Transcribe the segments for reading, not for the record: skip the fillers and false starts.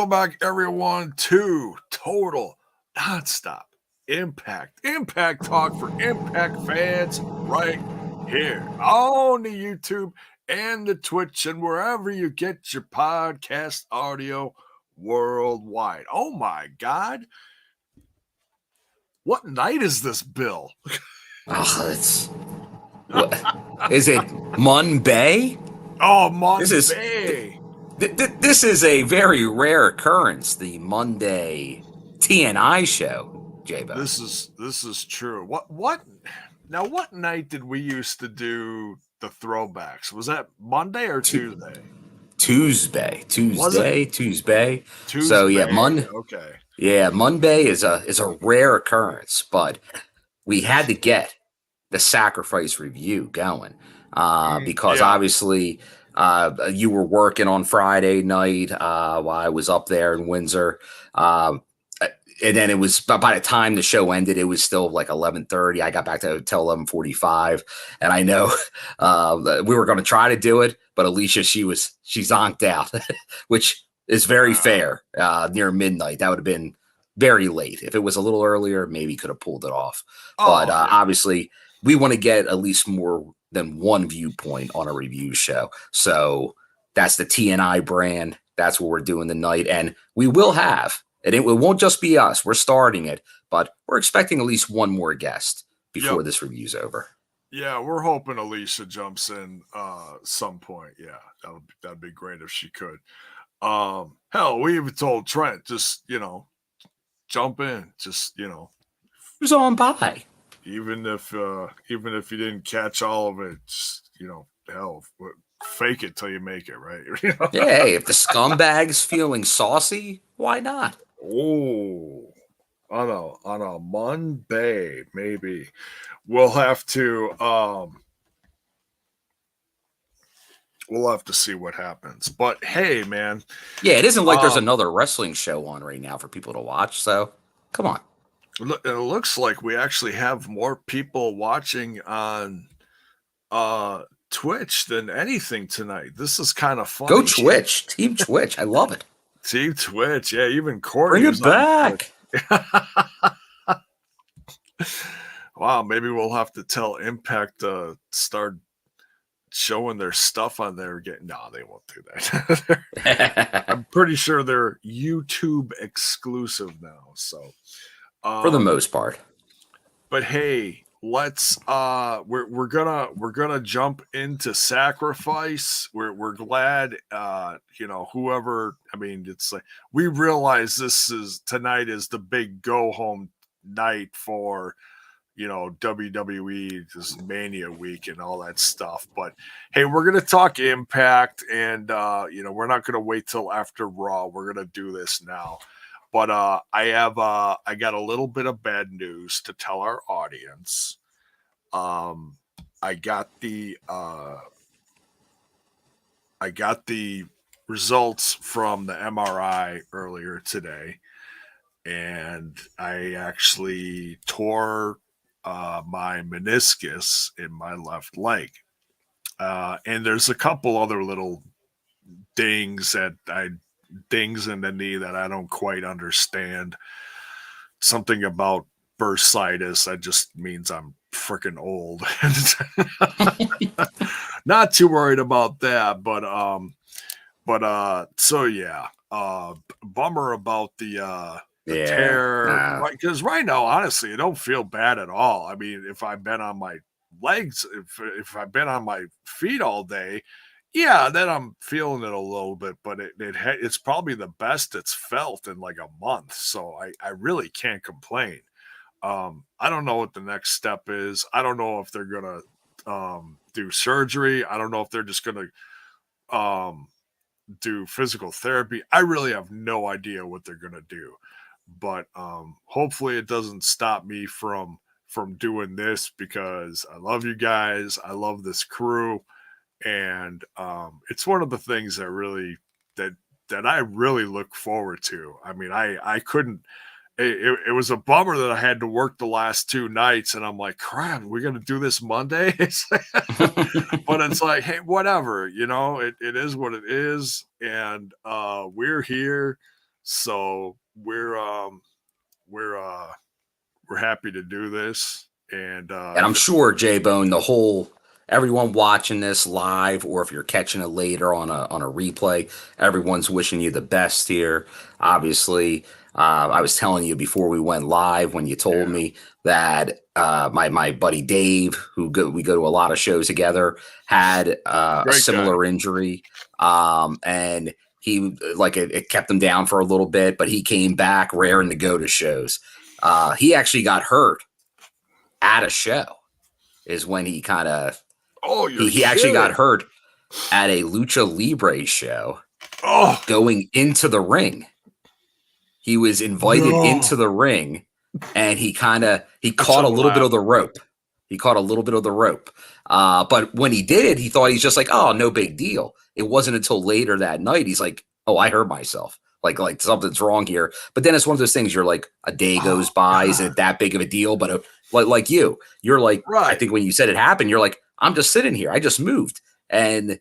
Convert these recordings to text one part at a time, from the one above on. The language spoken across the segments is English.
Welcome back, everyone, to Total Nonstop Impact. Impact Talk for Impact fans right here on the YouTube and the Twitch and wherever you get your podcast audio worldwide. Oh, my God. What night is this, Bill? Oh, it's... What, is it Monday? Oh, Monday. This is a very rare occurrence, the Monday TNI show, J-Bo. This is true. What night did we used to do the throwbacks? Was that Monday or Tuesday? Tuesday. So yeah, Okay. Yeah, Monday is a rare occurrence, but we had to get the sacrifice review going because obviously you were working on Friday night while I was up there in Windsor. And then it was by the time the show ended, it was still like 11:30. I got back to hotel 11:45, and I know we were going to try to do it, but Alicia, she zonked out, which is very fair. Near midnight, that would have been very late. If it was a little earlier, maybe could have pulled it off. But obviously, we want to get at least more than one viewpoint on a review show. So that's the TNI brand. That's what we're doing tonight, and we will have. And it won't just be us. We're starting it, but we're expecting at least one more guest before this review's over. Yeah, we're hoping Alicia jumps in some point. Yeah, that'd be great if she could. Hell, we even told Trent, just, jump in. Just, who's on by? Even if you didn't catch all of it, just, hell, fake it till you make it, right? Yeah, if the scumbag's feeling saucy, why not? Oh, on a Monday, maybe we'll have to see what happens. But hey, man, yeah, it isn't like there's another wrestling show on right now for people to watch. So come on. It looks like we actually have more people watching on Twitch than anything tonight. This is kind of fun. Go Twitch, Team Twitch. I love it. Team Twitch, yeah. Even Corey, bring it back. Wow, maybe we'll have to tell Impact to start showing their stuff on there. No, they won't do that. I'm pretty sure they're YouTube exclusive now. So, for the most part. But hey, let's we're gonna jump into sacrifice. We're glad whoever, I mean, it's like we realize tonight is the big go home night for WWE, this Mania week and all that stuff. But hey, we're gonna talk Impact, and we're not gonna wait till after Raw. We're gonna do this now. But I got a little bit of bad news to tell our audience. I got the results from the MRI earlier today, and I actually tore my meniscus in my left leg. And there's a couple other little dings in the knee that I don't quite understand. Something about bursitis. That just means I'm freaking old. Not too worried about that, but so yeah. Bummer about the tear. Because right now, honestly, I don't feel bad at all. I mean, if I've been on my legs, if I've been on my feet all day, yeah, then I'm feeling it a little bit, but it's probably the best it's felt in like a month. So I really can't complain. I don't know what the next step is. I don't know if they're going to do surgery. I don't know if they're just going to do physical therapy. I really have no idea what they're going to do. But hopefully it doesn't stop me from doing this, because I love you guys. I love this crew. And it's one of the things that really that I really look forward to. I mean, I couldn't. It was a bummer that I had to work the last two nights, and I'm like, crap, we're gonna do this Monday. But it's like, hey, whatever, it is what it is, and we're here. So we're happy to do this, and I'm sure J-Bone, everyone watching this live, or if you're catching it later on a replay, everyone's wishing you the best here. Obviously, I was telling you before we went live when you told me that my buddy Dave, we go to a lot of shows together, had a similar injury, and he it kept him down for a little bit, but he came back raring to go to shows. He actually got hurt at a show, is when he kind of he actually got hurt at a Lucha Libre show. Going into the ring. He was invited into the ring, and he caught a little bit of the rope. He caught a little bit of the rope. But when he did, he thought he's just like, oh, no big deal. It wasn't until later that night he's like, oh, I hurt myself. Like something's wrong here. But then it's one of those things, you're like, a day goes by, isn't it that big of a deal? But like you're like, I think when you said it happened, you're like, I'm just sitting here. I just moved. And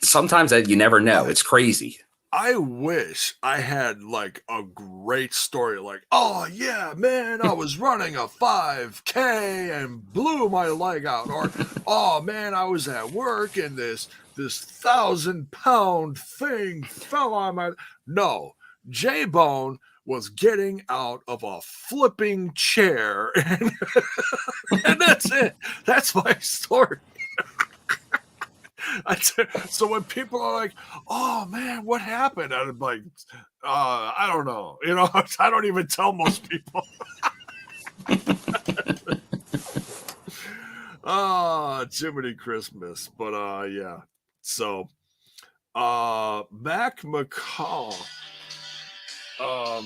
sometimes you never know. It's crazy. I wish I had like a great story, like, oh yeah, man, I was running a 5K and blew my leg out, or oh man, I was at work and this 1,000-pound thing fell on my. No, J-Bone was getting out of a flipping chair, and that's it. That's my story. So when people are like, oh man, what happened? I'm like, I don't know. I don't even tell most people. Jiminy Christmas. But yeah. So Mac McCall. Oh,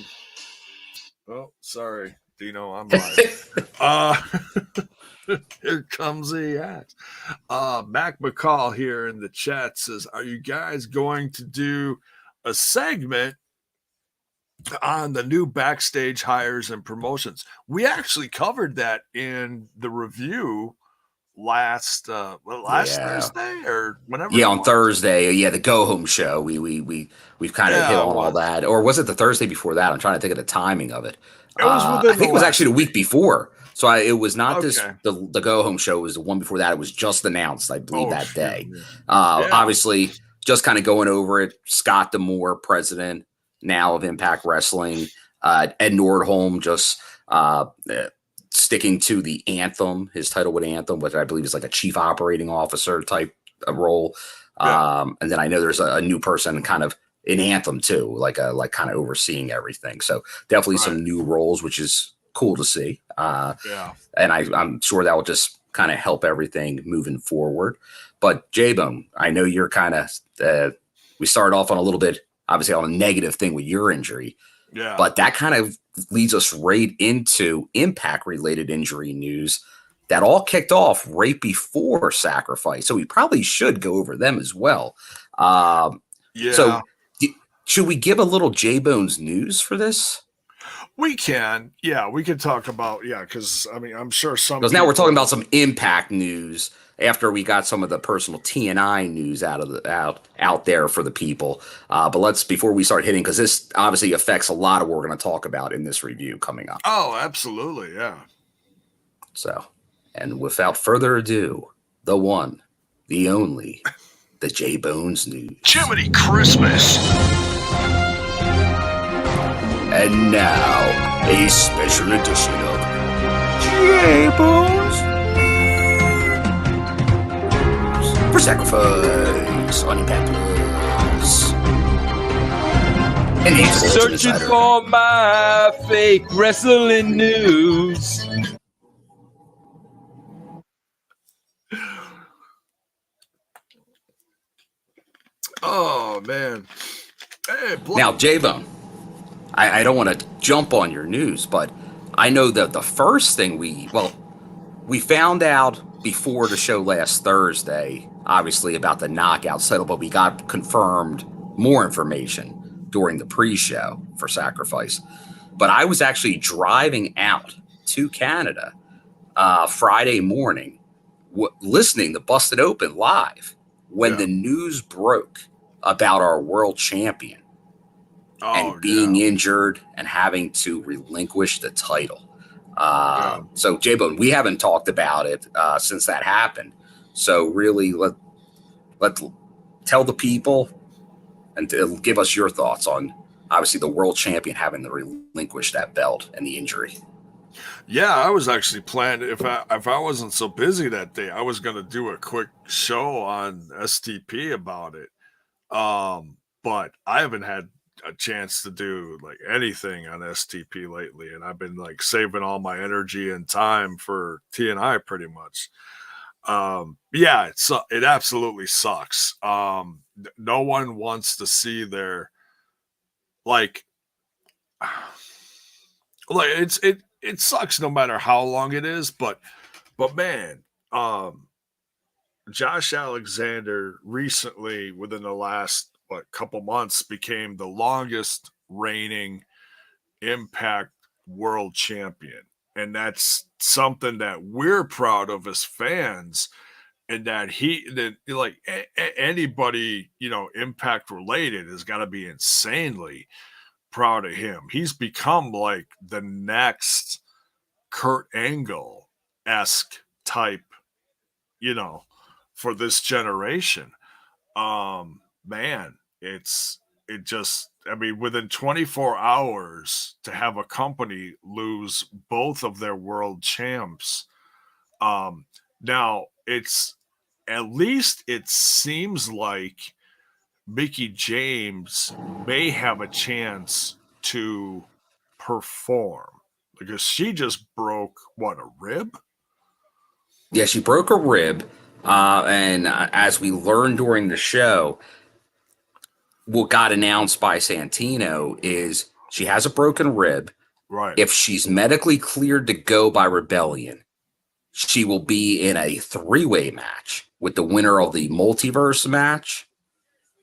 sorry, Dino, I'm live. Here comes the act. Mac McCall here in the chat says, are you guys going to do a segment on the new Backstage Hires and Promotions? We actually covered that in the review last Thursday or whenever. Yeah, on Thursday. Yeah, the Go Home show. We've kind of hit on all that. Or was it the Thursday before that? I'm trying to think of the timing of it. I think it was actually the week before. So it was not the Go Home show. It was the one before that. It was just announced, I believe, that day. Obviously, just kind of going over it. Scott D'Amore, president now of Impact Wrestling. Ed Nordholm just sticking to the Anthem, his title with Anthem, which I believe is like a chief operating officer type of role. And then I know there's a new person kind of in Anthem too, like kind of overseeing everything. So definitely some new roles, which is cool to see. And I'm sure that will just kind of help everything moving forward. But J-Bone, I know you're kind of, we started off on a little bit, obviously on a negative thing with your injury. Yeah. But that kind of leads us right into Impact related injury news that all kicked off right before Sacrifice. So we probably should go over them as well. So should we give a little J-Bone's news for this? We can. Yeah, we can talk about, because I mean, I'm sure some. Because now we're talking about some Impact news after we got some of the personal TNI news out there for the people. But before we start hitting, because this obviously affects a lot of what we're going to talk about in this review coming up. Oh, absolutely. Yeah. So, and without further ado, the one, the only, the J-Bone's news. Jiminy Christmas. And now, a special edition of J-Bone's for Sacrifice on Impact Plus. And he's searching for my fake wrestling news. Oh, man. Hey, now, J-Bone. I don't want to jump on your news, but I know that the first thing we found out before the show last Thursday, obviously about the knockout settle, but we got confirmed more information during the pre-show for Sacrifice. But I was actually driving out to Canada Friday morning, listening to Busted Open live when the news broke about our world champion and being injured and having to relinquish the title. So, J-Bone, we haven't talked about it since that happened. So really, let tell the people and give us your thoughts on, obviously, the world champion having to relinquish that belt and the injury. Yeah, I was actually planning, if I wasn't so busy that day, I was going to do a quick show on STP about it. But I haven't had a chance to do like anything on STP lately, and I've been like saving all my energy and time for TNI pretty much. Yeah, it absolutely sucks. No one wants to see their like it sucks no matter how long it is, but man, Josh Alexander recently, within the last couple months, became the longest reigning Impact World Champion. And that's something that we're proud of as fans, and that anybody, Impact related has got to be insanely proud of him. He's become like the next Kurt Angle-esque type, for this generation. Man, within 24 hours to have a company lose both of their world champs. Now at least it seems like Mickie James may have a chance to perform, because she just broke a rib? Yeah, she broke a rib. And as we learned during the show, what got announced by Santino is she has a broken rib. Right. If she's medically cleared to go by Rebellion, she will be in a 3-way match with the winner of the multiverse match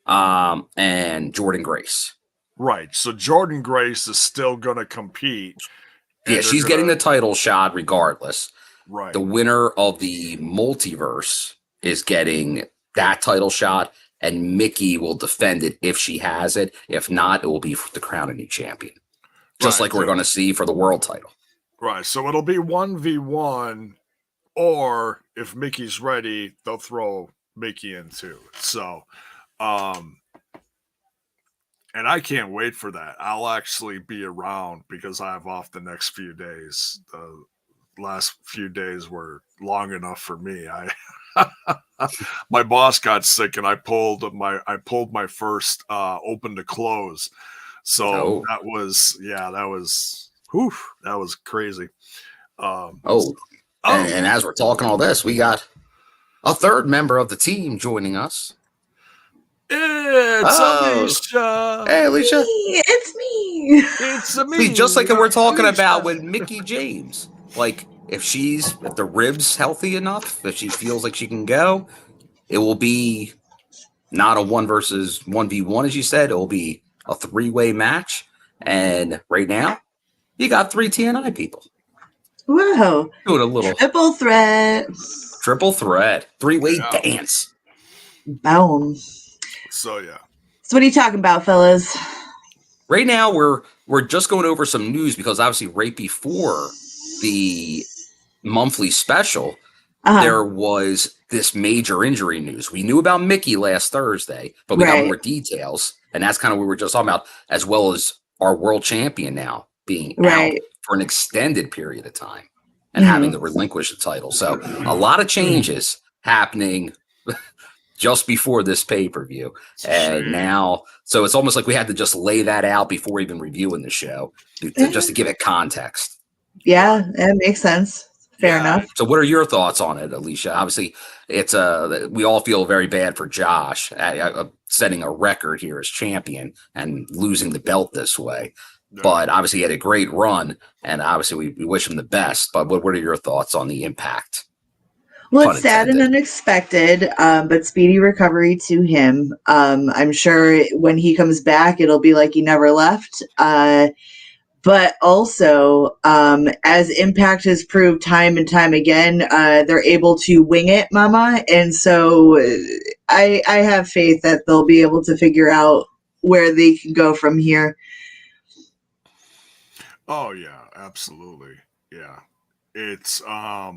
and Jordynne Grace. Right. So Jordynne Grace is still going to compete. Yeah, she's getting the title shot regardless. Right. The winner of the multiverse is getting that title shot, and Mickie will defend it if she has it. If not, it will be to crown a new champion. Just like we're going to see for the world title. Right. So it'll be 1v1, or if Mickey's ready, they'll throw Mickie in too. So, and I can't wait for that. I'll actually be around because I have off the next few days. The last few days were long enough for me. My boss got sick, and I pulled my first open to close. So that was crazy. And as we're talking all this, we got a third member of the team joining us. It's Alicia. Hey, Alicia. It's me. It's me. See, just like we're talking about with Mickie James, like if the rib's healthy enough, if she feels like she can go, it will be not a 1 versus 1v1, as you said. It will be a 3-way match. And right now, you got 3 TNI people. Whoa. Doing a little triple threat. 3-way dance. Boom. So yeah. So what are you talking about, fellas? Right now, we're just going over some news, because obviously right before the monthly special, there was this major injury news. We knew about Mickie last Thursday, but we got more details, and that's kind of what we were just talking about, as well as our world champion now being out for an extended period of time and having to relinquish the title. So a lot of changes happening just before this pay-per-view. And now, so it's almost like we had to just lay that out before even reviewing the show, just to give it context. Yeah, that makes sense. Fair enough. So what are your thoughts on it, Alicia? Obviously, it's we all feel very bad for Josh setting a record here as champion and losing the belt this way. Yeah. But obviously, he had a great run, and obviously, we wish him the best. But what are your thoughts on the impact? Well, it's sad and unexpected, but speedy recovery to him. I'm sure when he comes back, it'll be like he never left. But also, as Impact has proved time and time again, they're able to wing it, mama. And so I have faith that they'll be able to figure out where they can go from here. Oh yeah, absolutely. Yeah. It's a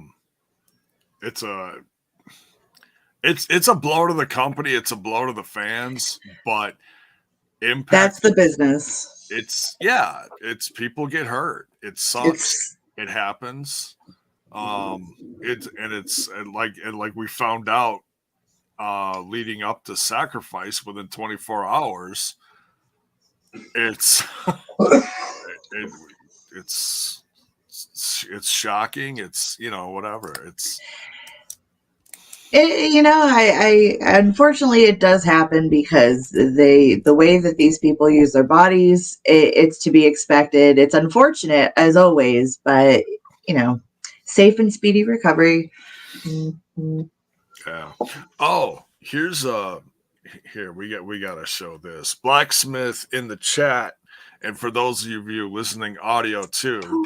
blow to the company, it's a blow to the fans, but Impact, that's the business. It's people get hurt. It sucks. It happens. It's like we found out leading up to Sacrifice within 24 hours. It's it's shocking. It's whatever. I unfortunately it does happen because the way that these people use their bodies, it's to be expected. It's unfortunate as always, but safe and speedy recovery. Mm-hmm. Yeah. Oh, here we got to show this. Blacksmith in the chat, and for those of you listening audio too.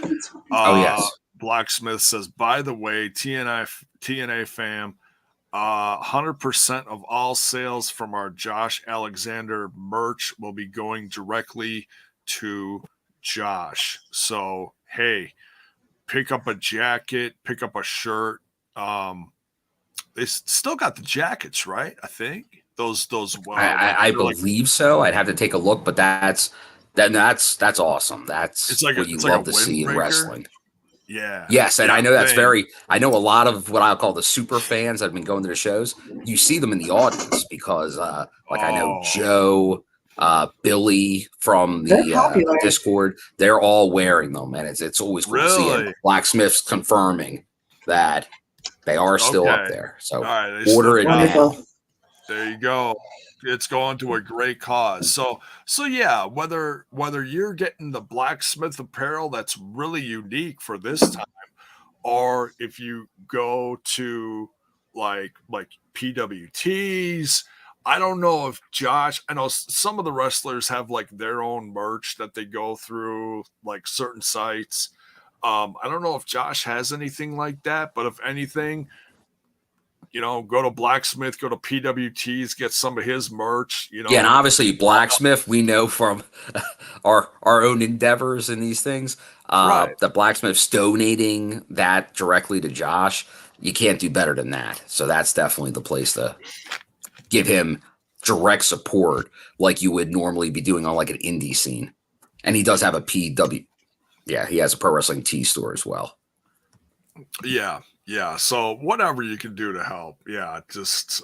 Yes. Blacksmith says, by the way, TNA fam. 100% of all sales from our Josh Alexander merch will be going directly to Josh. So, hey, pick up a jacket, pick up a shirt. They still got the jackets, right? I think those. I believe so. I'd have to take a look, but that's awesome. That's what you love to see in wrestling. Yeah. Yes, and I know I know a lot of what I call the super fans that have been going to the shows. You see them in the audience because, I know Joe, Billy from the Discord, they're all wearing them, and it's always cool to see it. Blacksmith's confirming that they are still up there. So order it now. There you go. It's going to a great cause. So yeah, whether you're getting the Blacksmith apparel that's really unique for this time, or if you go to like PWTS, I don't know if Josh, I know some of the wrestlers have like their own merch that they go through, like certain sites. I don't know if Josh has anything like that, but if anything, go to Blacksmith, go to PWTs, get some of his merch. Yeah, and obviously Blacksmith, we know from our own endeavors in these things, the Blacksmith's donating that directly to Josh. You can't do better than that. So that's definitely the place to give him direct support, like you would normally be doing on like an indie scene. And he does have a PW. Yeah, he has a Pro Wrestling T store as well. Yeah. Yeah, so whatever you can do to help, just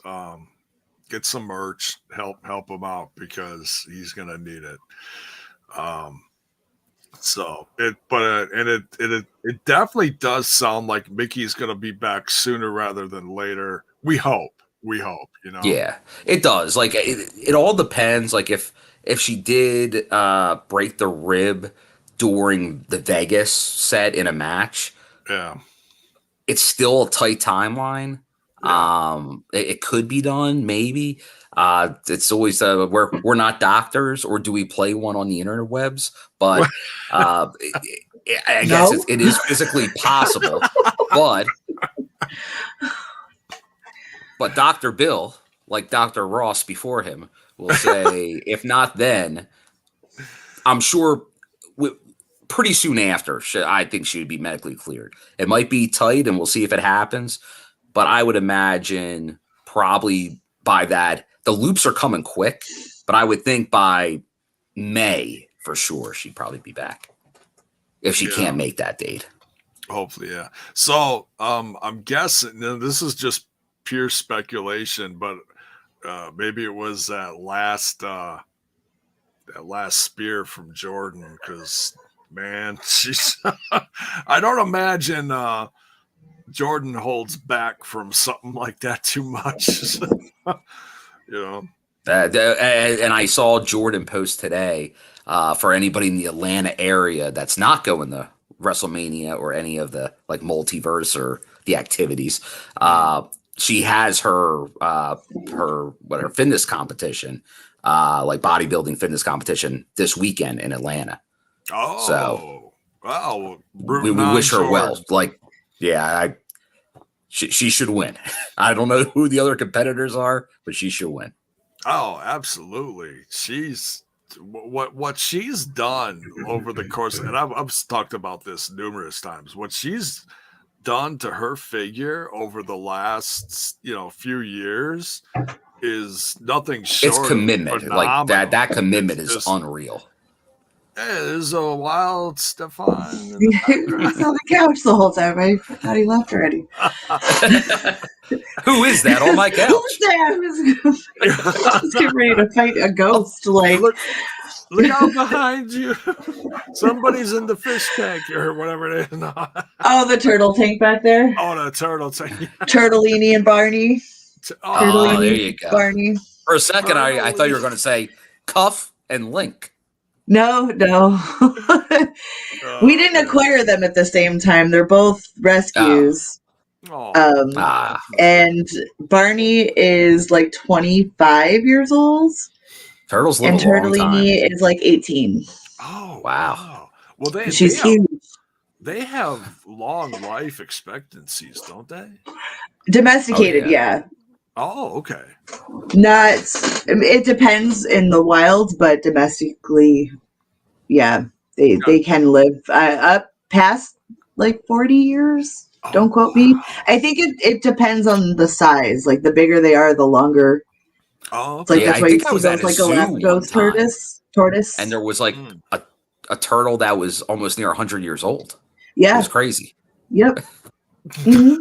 get some merch, help him out because he's gonna need it. It definitely does sound like Mickey's gonna be back sooner rather than later. We hope. Yeah, it does. Like it all depends. Like if she did break the rib during the Vegas set in a match, it's still a tight timeline. It could be done, maybe. It's always we're not doctors, or do we play one on the interwebs? But I guess it is physically possible. But Dr. Bill, like Dr. Ross before him, will say, if not then, I'm sure pretty soon after, I think she would be medically cleared. It might be tight, and we'll see if it happens. But I would imagine probably by that, the loops are coming quick. But I would think by May, for sure, she'd probably be back. If she can't make that date. Hopefully, yeah. So I'm guessing, this is just pure speculation, but maybe it was that last spear from Jordan, because man, she's I don't imagine Jordan holds back from something like that too much. And I saw Jordan post today for anybody in the Atlanta area that's not going to WrestleMania or any of the like multiverse or the activities. She has her fitness competition, like bodybuilding fitness competition this weekend in Atlanta. Oh, so wow! We wish her well. Like, she should win. I don't know who the other competitors are, but she should win. Oh, absolutely. She's what she's done over the course, and I've talked about this numerous times. What she's done to her figure over the last few years is nothing short. It's commitment. Of like that commitment is unreal. There's a Wilde Stefan. He's on the couch the whole time. I thought he left already. Who is that on my couch? Who's that? He's getting ready to fight a ghost. Like, look out behind you. Somebody's in the fish tank or whatever it is. Oh, the turtle tank back there. Oh, the turtle tank. Turtellini and Barney. Oh, there you go. Barney. For a second, I thought you were going to say Cuff and Link. No. We didn't acquire them at the same time. They're both rescues. And Barney is like 25 years old. Turtles live and a long time. Turtellini is like 18. Oh, wow. Well, she's huge. They have long life expectancies, don't they? Domesticated, yeah. Oh, okay. It depends in the wild, but domestically, yeah, they can live up past like 40 years. Don't quote me. I think it depends on the size. Like the bigger they are, the longer. Oh, it's like that's why you see those like Galapagos tortoise. And there was like a turtle that was almost near 100 years old. Yeah, it was crazy. Yep. Mm-hmm.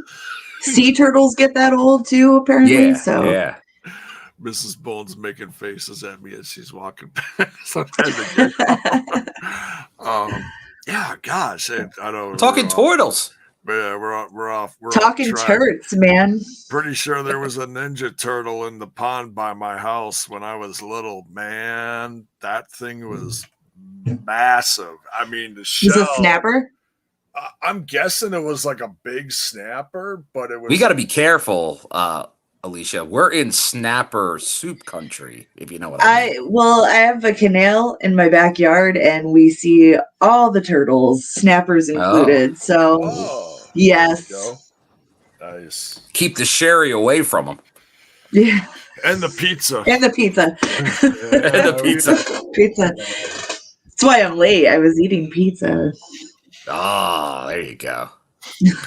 Sea turtles get that old too, apparently. Yeah. Mrs. Bones making faces at me as she's walking past. Yeah, gosh, I don't. Talking turtles. Yeah, we're off. We're talking turds, man. Pretty sure there was a ninja turtle in the pond by my house when I was little. Man, that thing was massive. I mean, the shell. Was it a snapper? I'm guessing it was like a big snapper, but it was. We got to be careful, Alicia. We're in snapper soup country, if you know what I mean. Well, I have a canal in my backyard, and we see all the turtles, snappers included. Yes. Nice. Keep the sherry away from them. Yeah. And the pizza. And the pizza. Pizza. That's why I'm late. I was eating pizza. Oh, there you go.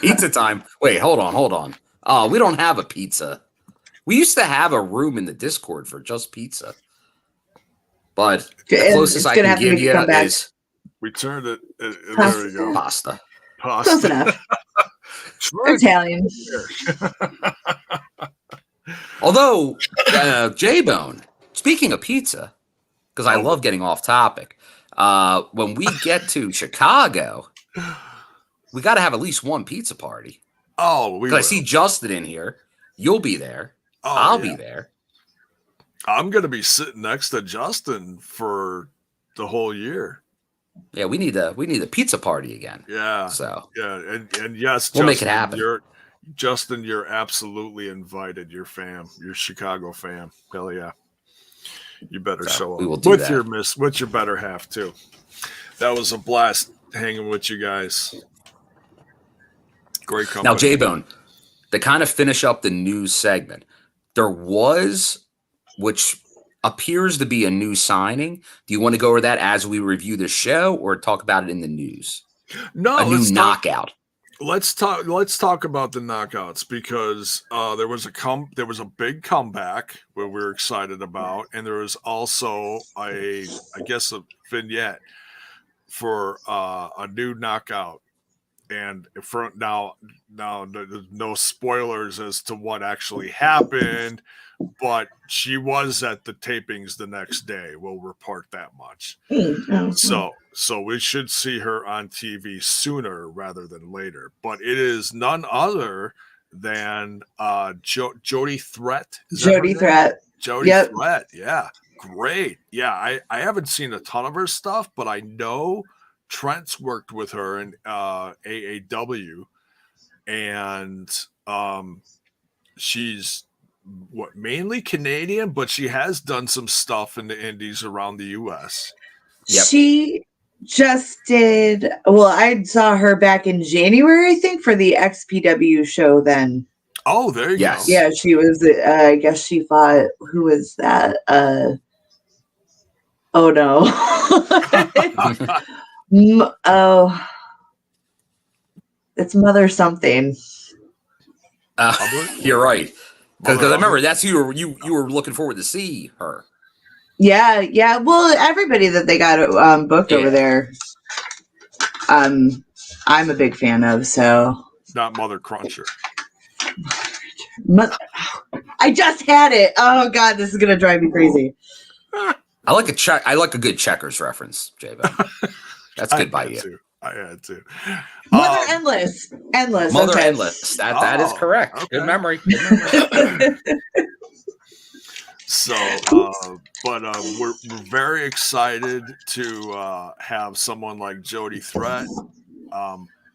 Pizza time. Wait, hold on. Oh, we don't have a pizza. We used to have a room in the Discord for just pizza. But the closest I can give you is... We turned it. There we go. Pasta. Close enough. Italian. Although, J-Bone, speaking of pizza, because I love getting off topic, when we get to Chicago, we got to have at least one pizza party. Oh, because I see Justin in here. You'll be there. I'll be there. I'm going to be sitting next to Justin for the whole year. Yeah, we need a pizza party again. Yeah. So and yes, we'll Justin, make it happen. You're absolutely invited. Your Chicago fam. Hell yeah. You better show up. We will do with that. with your better half too. That was a blast hanging with you guys. Great company. Now, J-Bone, to kind of finish up the news segment, there was, which appears to be a new signing. Do you want to go over that as we review the show, or talk about it in the news? No, a new knockout. Let's talk about the knockouts, because there was a big comeback where we're excited about, and there was also a vignette for a new knockout. And for now, there's no spoilers as to what actually happened, but she was at the tapings the next day. We'll report that much. So we should see her on TV sooner rather than later. But it is none other than Jody Threat. Jody Threat. Jody Threat. Yeah, great. Yeah, I haven't seen a ton of her stuff, but I know Trent's worked with her in AAW, and she's mainly Canadian, but she has done some stuff in the indies around the US. Yep. She just did. Well, I saw her back in January, I think, for the XPW show then. Oh, there you go. Yeah, she was. I guess she fought. Who was that? Oh no. Oh, it's Mother something. You're right. Because I remember that's who you were looking forward to see her. Yeah. Well, everybody that they got booked over there, I'm a big fan of. So not Mother Cruncher. I just had it. Oh God, this is gonna drive me crazy. I like a good Checkers reference, J-Bo. That's good by you. I had to. Mother Endless. Mother okay. Endless. That is correct. Okay. Good memory. So, but we're very excited to have someone like Jody Threat.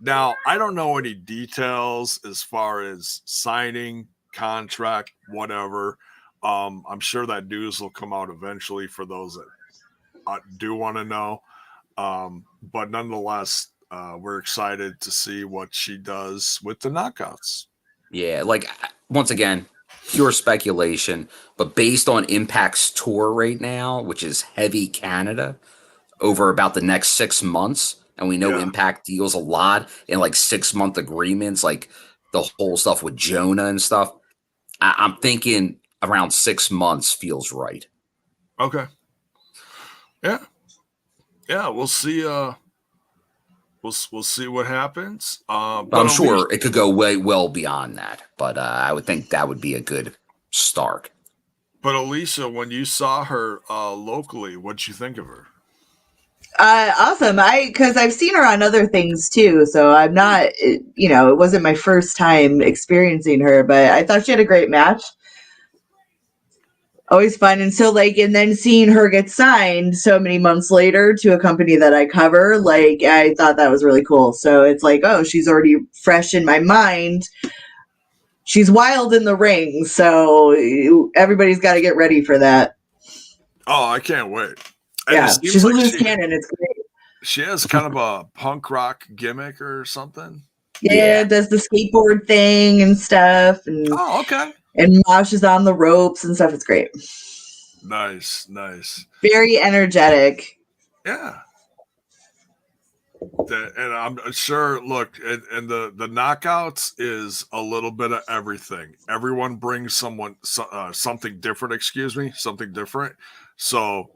Now, I don't know any details as far as signing, contract, whatever. I'm sure that news will come out eventually for those that do want to know. But nonetheless, we're excited to see what she does with the knockouts. Yeah, like once again, pure speculation, but based on Impact's tour right now, which is heavy Canada, over about the next 6 months, and we know Impact deals a lot in like 6-month agreements, like the whole stuff with Jonah and stuff. I'm thinking around 6 months feels right. Okay. Yeah, we'll see. We'll see what happens. But I'm sure it could go way well beyond that. But I would think that would be a good start. But Alicia, when you saw her locally, what'd you think of her? Awesome. Because I've seen her on other things too, so I'm not, it wasn't my first time experiencing her, but I thought she had a great match. Always fun. And so and then seeing her get signed so many months later to a company that I cover, I thought that was really cool. So it's oh, she's already fresh in my mind. She's wild in the ring. So everybody's got to get ready for that. Oh, I can't wait. Yeah, she's a loose cannon. It's great. She has kind of a punk rock gimmick or something. Yeah, does the skateboard thing and stuff. And, oh, okay. And Mosh is on the ropes and stuff. It's great. Nice. Very energetic. Yeah. And I'm sure, look, and the knockouts is a little bit of everything. Everyone brings something different, something different. So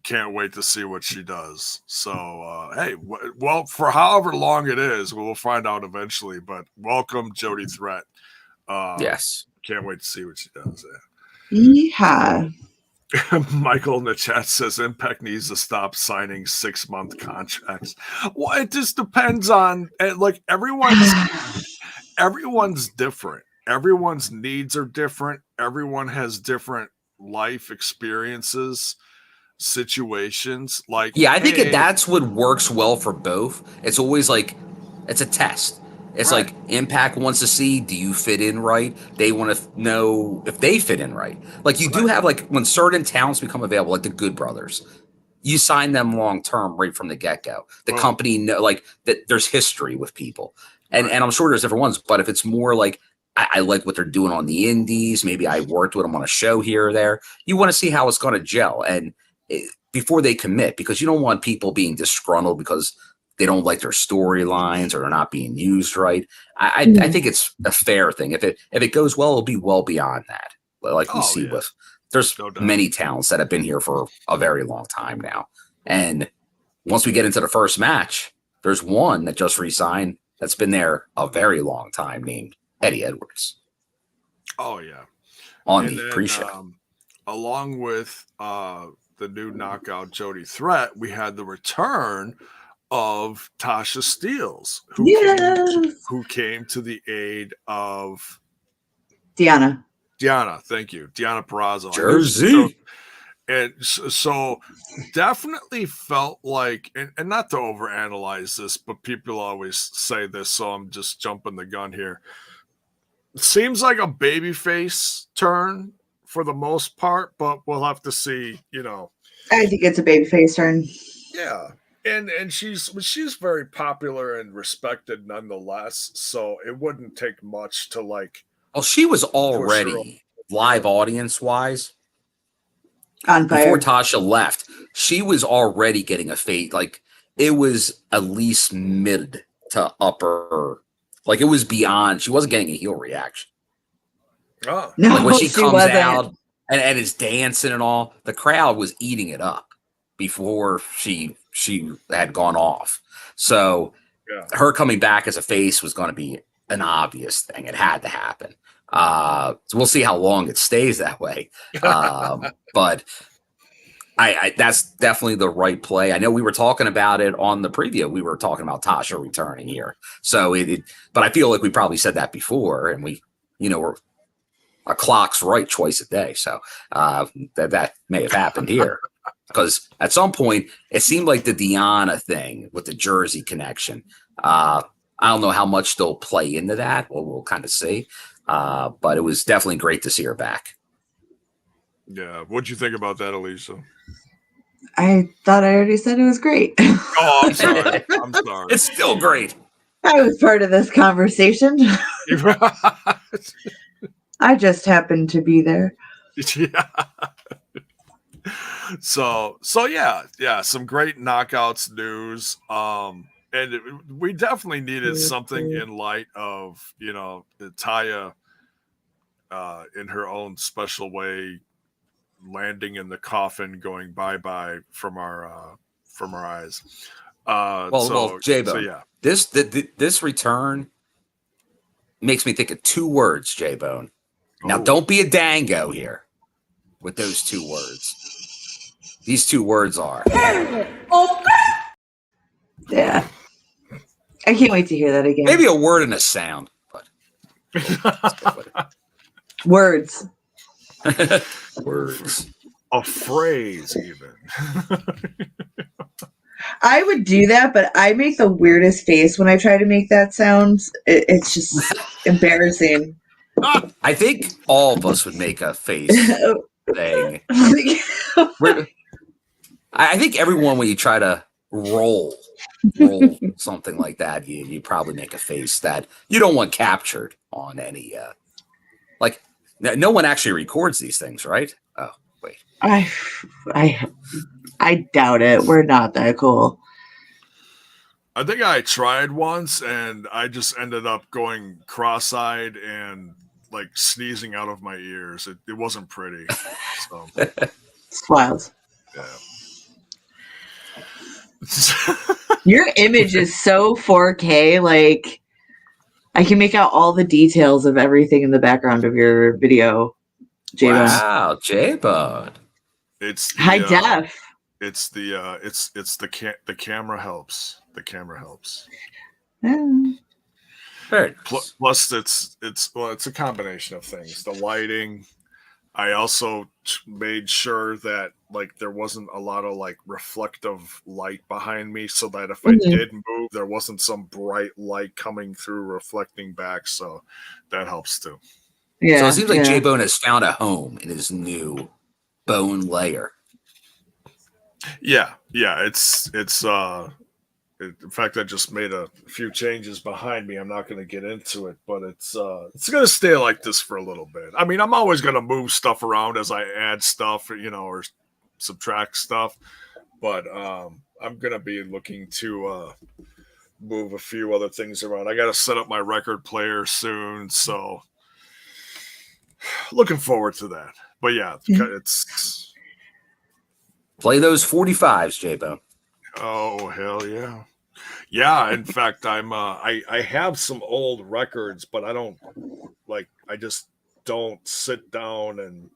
can't wait to see what she does. So, hey, well, for however long it is, we'll find out eventually. But welcome, Jody Threat. Yes. Can't wait to see what she does. Yeehaw. Michael in the chat says Impact needs to stop signing 6-month contracts. Well, it just depends on everyone's different. Everyone's needs are different. Everyone has different life experiences, situations. I think that's what works well for both. It's always it's a test. It's right. Impact wants to see, do you fit in right? They want to know if they fit in right. You do have when certain talents become available, like the Good Brothers, you sign them long term right from the get go. The company know that there's history with people, and I'm sure there's different ones. But if it's more I like what they're doing on the indies, maybe I worked with them on a show here or there. You want to see how it's going to gel before they commit, because you don't want people being disgruntled because they don't like their storylines or they're not being used right. I think it's a fair thing. If it goes well, it'll be well beyond that. We see with there's many talents that have been here for a very long time now. And once we get into the first match, there's one that just re-signed that's been there a very long time, named Eddie Edwards. Oh yeah, on the pre-show. Along with the new knockout Jody Threat, we had the return of Tasha Steelz, who came to the aid of Deonna. Thank you, Deonna Purrazzo. Jersey. So definitely felt and not to overanalyze this, but people always say this, so I'm just jumping the gun here. Seems like a babyface turn for the most part, but we'll have to see, I think it's a babyface turn. Yeah. And she's very popular and respected nonetheless, so it wouldn't take much to Well, she was already live audience wise on fire before Tasha left. She was already getting a fade. Like it was at least mid to upper. Like it was beyond. She wasn't getting a heel reaction. Oh. No, like when she comes wasn't. out and is dancing and all, the crowd was eating it up before she had gone off. So her coming back as a face was going to be an obvious thing. It had to happen. So we'll see how long it stays that way. But I that's definitely the right play. I know we were talking about it on the preview. We were talking about Tasha returning here. So but I feel like we probably said that before, and we, we're a clock's right twice a day. So that may have happened here. Because at some point, it seemed like the Deonna thing with the Jersey connection. I don't know how much they'll play into that. We'll kind of see. But it was definitely great to see her back. Yeah. What'd you think about that, Alicia? I thought I already said it was great. Oh, I'm sorry. I'm sorry. It's still great. I was part of this conversation. I just happened to be there. Yeah. So yeah, some great knockouts news. And we definitely needed something in light of, Taya in her own special way landing in the coffin, going bye-bye from our eyes. J-Bo, so yeah. This return makes me think of two words, J-Bone. Now, don't be a dango here with those two words. These two words are. Yeah. I can't wait to hear that again. Maybe a word and a sound, but words. Words. A phrase, even. I would do that, but I make the weirdest face when I try to make that sound. It's just embarrassing. I think all of us would make a face thing. I think everyone, when you try to roll something like that, you probably make a face that you don't want captured on any. Like, no one actually records these things, right? Oh, wait. I doubt it. We're not that cool. I think I tried once, and I just ended up going cross-eyed and like sneezing out of my ears. It wasn't pretty. So it's wild. Yeah. Your image is so 4K. Like, I can make out all the details of everything in the background of your video, J-Bone. Wow, J-Bone. It's high def. It's the camera helps. The camera helps. Plus, it's a combination of things. The lighting. I also made sure that like there wasn't a lot of like reflective light behind me, so that if I did move, there wasn't some bright light coming through reflecting back. So that helps too. Yeah. So it seems like J-Bone has found a home in his new bone layer. Yeah. In fact, I just made a few changes behind me. I'm not going to get into it, but it's going to stay like this for a little bit. I mean, I'm always going to move stuff around as I add stuff, or subtract stuff. But I'm going to be looking to move a few other things around. I got to set up my record player soon, so looking forward to that. But yeah, it's play those 45s, J-Bone. Oh, hell yeah. Yeah, in fact, I have some old records, but I just don't sit down and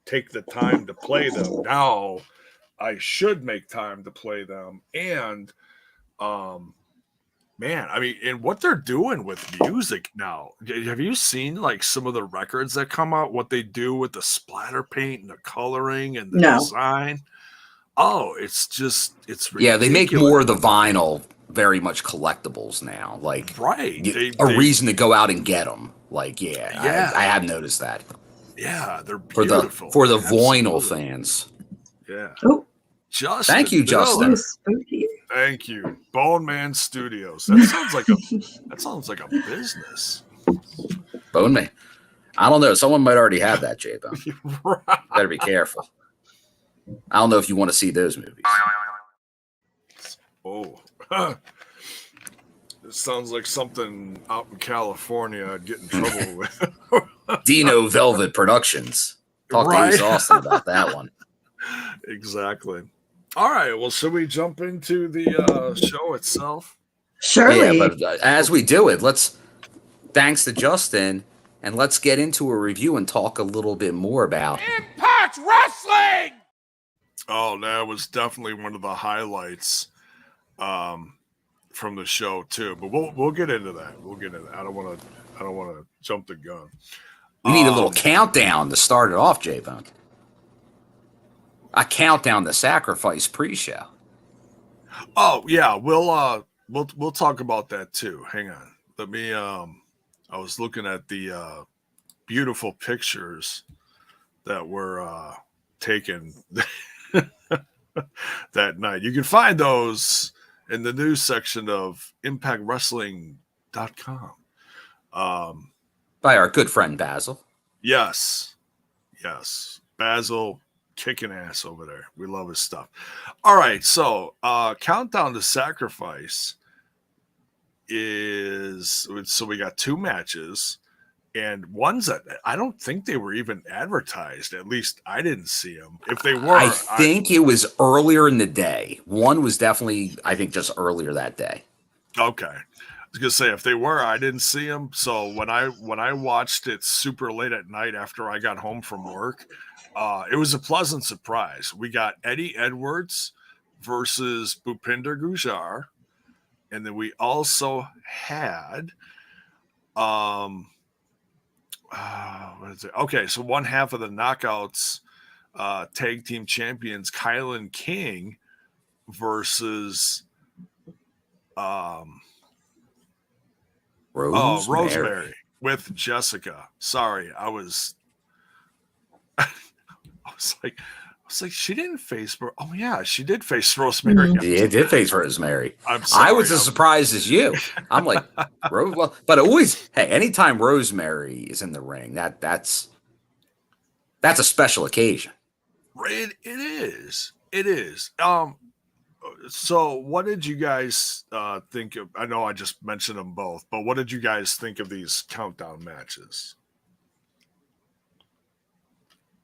take the time to play them. Now I should make time to play them. And man, I mean, and what they're doing with music now. Have you seen like some of the records that come out, what they do with the splatter paint and the coloring and the design? Oh, it's ridiculous. Yeah, they make more of the vinyl very much collectibles now. Like, right. Reason to go out and get them. Like, yeah. I have noticed that. Yeah, they're beautiful. For the vinyl fans. Yeah. Oh. Justin. Thank you, Justin. Thank you. Bone Man Studios. That sounds like a business. Bone Man. I don't know. Someone might already have that, J-Bone. Right. Better be careful. I don't know if you want to see those movies. Oh. It sounds like something out in California I'd get in trouble with. Dino Velvet Productions. Talk to East Austin about that one. Exactly. All right. Well, should we jump into the show itself? Surely. Yeah, but as we do it, thanks to Justin, and let's get into a review and talk a little bit more about Impact Wrestling! Oh, that was definitely one of the highlights from the show too. But we'll get into that. We'll get into that. I don't want to jump the gun. We need a little countdown to start it off, J-Bone. A countdown to Sacrifice pre-show. Oh yeah, we'll talk about that too. Hang on. Let me I was looking at the beautiful pictures that were taken that night. You can find those in the news section of ImpactWrestling.com. By our good friend Basil. Yes. Basil kicking ass over there. We love his stuff. All right, so Countdown to Sacrifice is, so we got 2 matches, and ones that I don't think they were even advertised. At least I didn't see them. If they were, I think it was earlier in the day. One was definitely, I think, just earlier that day. Okay. I was gonna say, if they were, I didn't see them. So when I watched it super late at night after I got home from work, it was a pleasant surprise. We got Eddie Edwards versus Bhupinder Gujjar, and then we also had what is it? Okay, so one half of the Knockouts tag team champions, KiLynn King versus Rosemary with JesSICKa. Sorry, I was like, she didn't face. Oh yeah, she did face Rosemary. Yeah, did face Rosemary. I'm sorry. I was as surprised as you. I'm like, well, but always, hey, anytime Rosemary is in the ring, that's a special occasion. It is. It is. So what did you guys think of? I know I just mentioned them both, but what did you guys think of these countdown matches?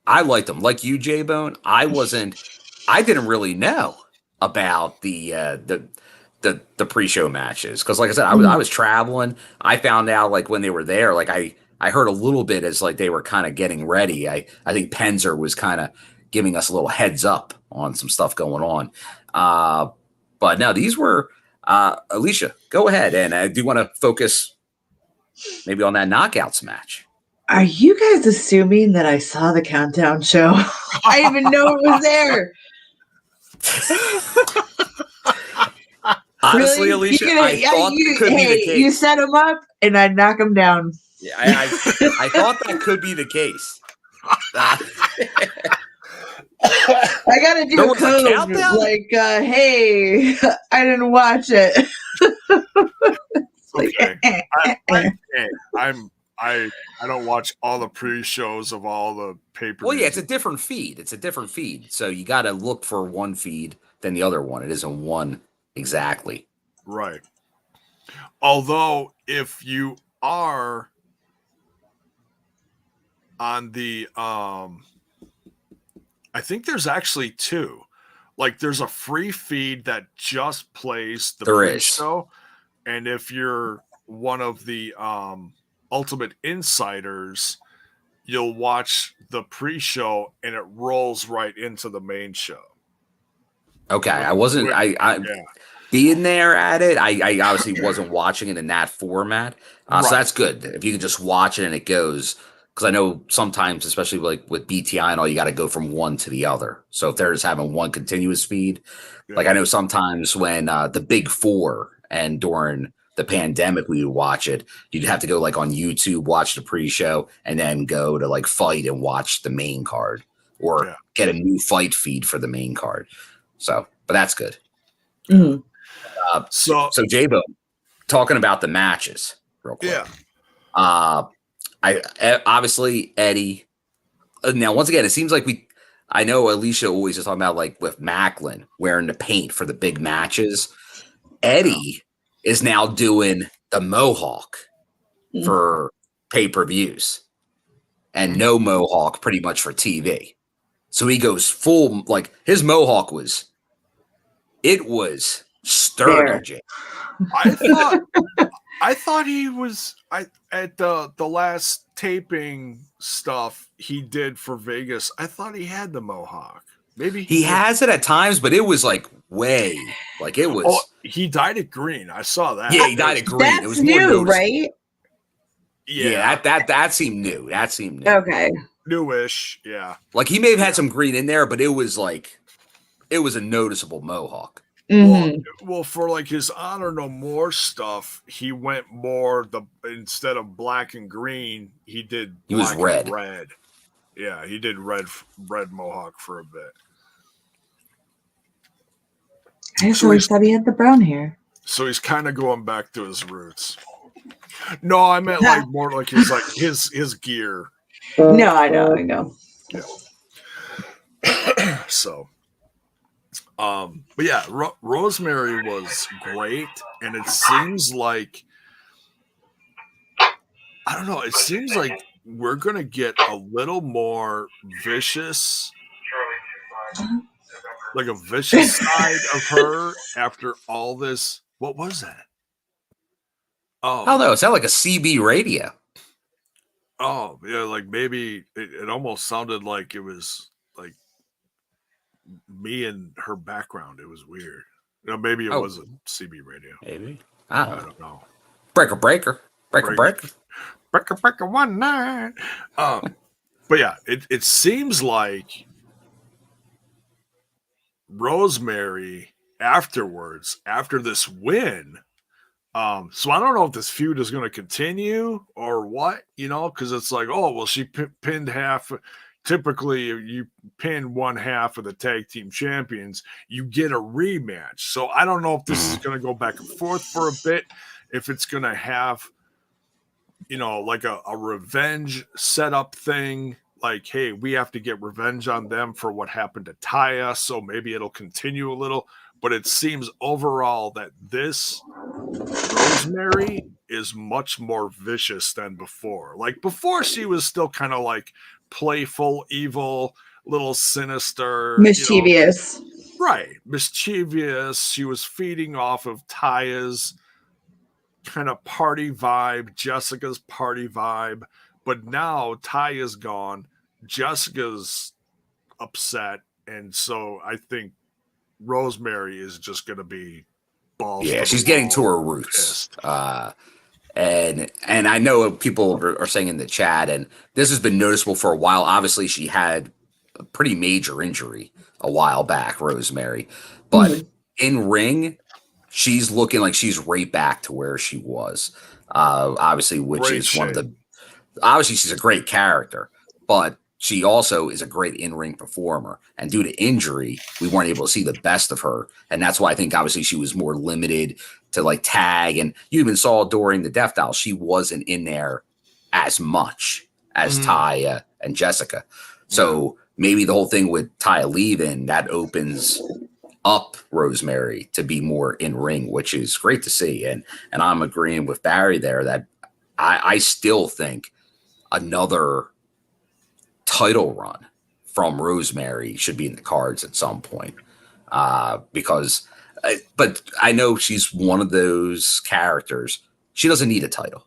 I liked them. Like you, J-Bone, I didn't really know about the pre-show matches. Because like I said, I was traveling. I found out like when they were there, like I heard a little bit as like they were kind of getting ready. I think Penzer was kind of giving us a little heads up on some stuff going on. But no, these were Alicia, go ahead. And I do want to focus maybe on that Knockouts match. Are you guys assuming that I saw the Countdown show? I didn't even know it was there. Honestly, really? Alicia, I thought that could be the case. You set him up, and I'd knock him down. Yeah, I thought that could be the case. I gotta do a code like, hey, I didn't watch it. Okay. I don't watch all the pre-shows of all the papers. Well, yeah, it's a different feed. So you got to look for one feed than the other one. It isn't one exactly. Right. Although, if you are on the, I think there's actually 2. Like, there's a free feed that just plays the pre-show. And if you're one of the Ultimate Insiders, you'll watch the pre-show and it rolls right into the main show. Okay, I wasn't being there at it. I obviously wasn't watching it in that format. Right. So that's good. If you can just watch it and it goes, because I know sometimes, especially like with BTI and all, you got to go from one to the other. So if they're just having one continuous feed, like I know sometimes when the Big Four and during the pandemic we would watch it, you'd have to go like on YouTube, watch the pre-show, and then go to like Fight and watch the main card, or get a new Fight feed for the main card. So, but that's good. Mm-hmm. So J-Bo, talking about the matches real quick. Yeah. Obviously Eddie. Now, once again, it seems like I know Alicia always is talking about like with Maclin wearing the paint for the big matches. Eddie is now doing the Mohawk for pay-per-views and no Mohawk pretty much for TV. So he goes full, like his Mohawk was sturdy, Jay. I thought he was at the last taping stuff he did for Vegas. I thought he had the Mohawk. Maybe he has it at times, but it was like way like it was. Oh, he dyed it green. I saw that. Yeah, he dyed it green. That's it was new, more right? Yeah, that seemed new. That seemed new. Okay, newish. Yeah, like he may have had some green in there, but it was a noticeable Mohawk. Well, for like his Honor No More stuff, he went more instead of black and green, he was red. And red. Yeah, he did red Mohawk for a bit. I always thought he had the brown hair. So he's kind of going back to his roots. No, I meant like more like his gear. No, I know. Yeah. So. But yeah, Rosemary was great, and it seems like I don't know. It seems like we're gonna get a little more vicious, like a vicious side of her after all this. What was that? Oh no, it sounded like a CB radio. Oh yeah, like maybe it almost sounded like it was like me and her background. It was weird. You know, maybe it was a CB radio. Maybe I don't know. Breaker one night. But yeah, it seems like Rosemary afterwards, after this win. So I don't know if this feud is going to continue or what, because it's like, oh well, she pinned half. Typically, you pin one half of the tag team champions, you get a rematch. So I don't know if this is going to go back and forth for a bit, if it's going to have, like a revenge setup thing. Like, hey, we have to get revenge on them for what happened to Taya. So maybe it'll continue a little. But it seems overall that this Rosemary is much more vicious than before. Like before, she was still kind of like playful, evil, little sinister, mischievous. Right. Mischievous. She was feeding off of Taya's kind of party vibe, JesSICKa's party vibe. But now Taya's gone. Jessica's upset. And so I think Rosemary is just going to be balls. Yeah, she's getting to her roots. And I know people are saying in the chat, and this has been noticeable for a while. Obviously, she had a pretty major injury a while back, Rosemary. But in ring, she's looking like she's right back to where she was. Obviously, which great is shit. One of the. Obviously, she's a great character, but she also is a great in-ring performer. And due to injury, we weren't able to see the best of her. And that's why I think obviously she was more limited to like tag. And you even saw during the Death Dial, she wasn't in there as much as Taya and JesSICKa. So maybe the whole thing with Taya leaving, that opens up Rosemary to be more in-ring, which is great to see. And I'm agreeing with Barry there that I still think another title run from Rosemary should be in the cards at some point, but I know she's one of those characters. She doesn't need a title,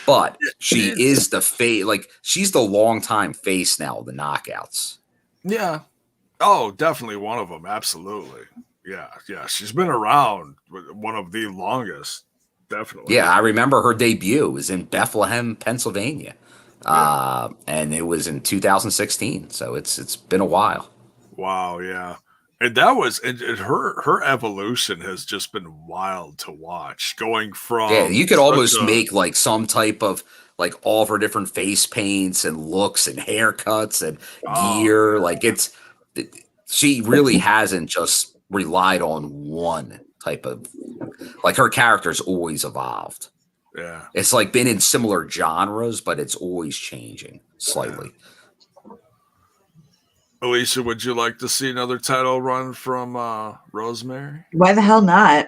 but she is the face. Like she's the longtime face now of the Knockouts. Yeah. Oh, definitely one of them. Absolutely. Yeah. She's been around, one of the longest. Definitely. Yeah, I remember her debut was in Bethlehem, Pennsylvania. And it was in 2016, so it's been a while. Wow, yeah, and that was her evolution has just been wild to watch. Going from you could almost make like some type of like all of her different face paints and looks and haircuts and gear. Like she really hasn't just relied on one type of like her character's always evolved. Yeah. It's like been in similar genres, but it's always changing slightly. Alicia, would you like to see another title run from Rosemary? Why the hell not?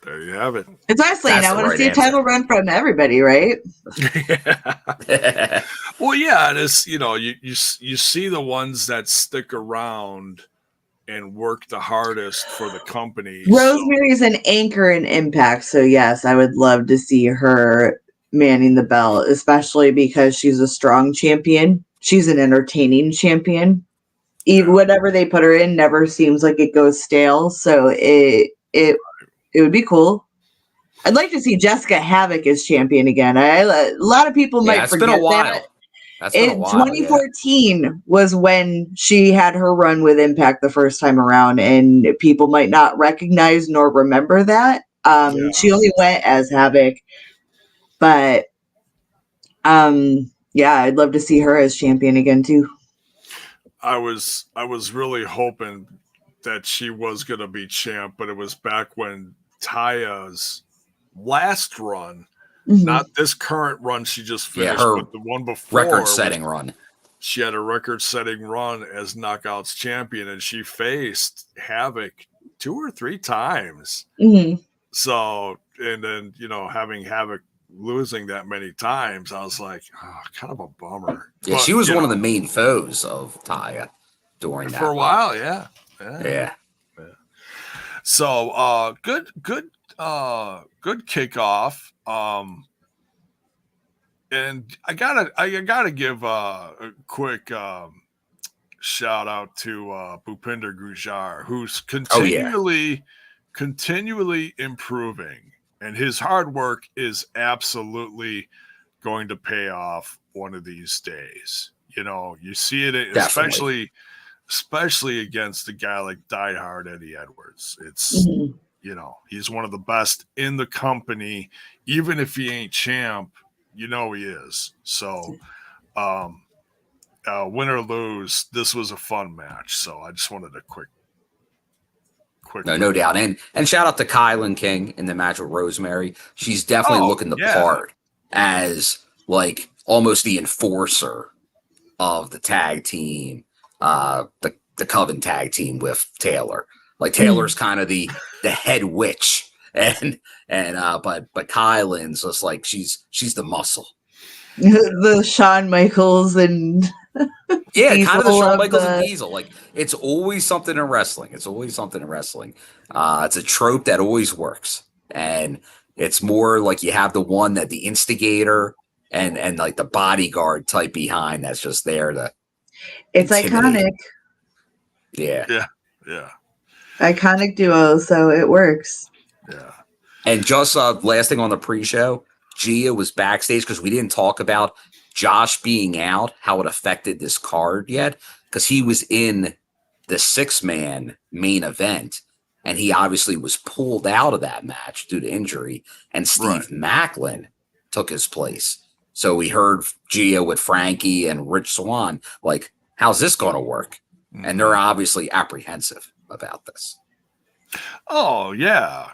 There you have it. It's wrestling. I want to see a title run from everybody, right? Yeah. Well, yeah, it's you see the ones that stick around and work the hardest for the company. Rosemary is an anchor in Impact, so yes, I would love to see her manning the belt, especially because she's a strong champion. She's an entertaining champion. Even whatever they put her in never seems like it goes stale, so it would be cool. I'd like to see JesSICKa Havoc as champion again. A lot of people might forget been a while. that. That's been a while. 2014 was when she had her run with Impact the first time around, and people might not recognize nor remember that. She only went as Havoc, but yeah, I'd love to see her as champion again too. I was really hoping that she was going to be champ, but it was back when Taya's last run, not this current run she just finished, but the one before, record-setting run. She had a record-setting run as Knockouts champion, and she faced Havoc 2 or 3 times. So, and then having Havoc losing that many times, I was like, kind of a bummer. Yeah, but, she was one of the main foes of Taya during that for a while. Yeah. So, good kickoff. And I gotta give a quick shout out to Bhupinder Gujjar, who's continually improving, and his hard work is absolutely going to pay off one of these days. You see it, especially against a guy like diehard Eddie Edwards. It's he's one of the best in the company, even if he ain't champ. He is. So, win or lose, this was a fun match. So I just wanted a quick. No doubt, and shout out to KiLynn King in the match with Rosemary. She's definitely looking the part as like almost the enforcer of the tag team, the Coven tag team with Taylor. Like Taylor's kind of the head witch. But KiLynn's just like she's the muscle. The Shawn Michaels and kind of the Shawn Michaels and Diesel. Like it's always something in wrestling. It's a trope that always works, and it's more like you have the one that the instigator and like the bodyguard type behind that's just there to. It's iconic. Yeah. Iconic duo, so it works. Yeah. And just last thing on the pre-show, Gia was backstage because we didn't talk about Josh being out, how it affected this card yet, because he was in the 6-man main event, and he obviously was pulled out of that match due to injury, and Steve Maclin took his place. So we heard Gia with Frankie and Rich Swann, like, how's this going to work? And they're obviously apprehensive about this. Oh, yeah.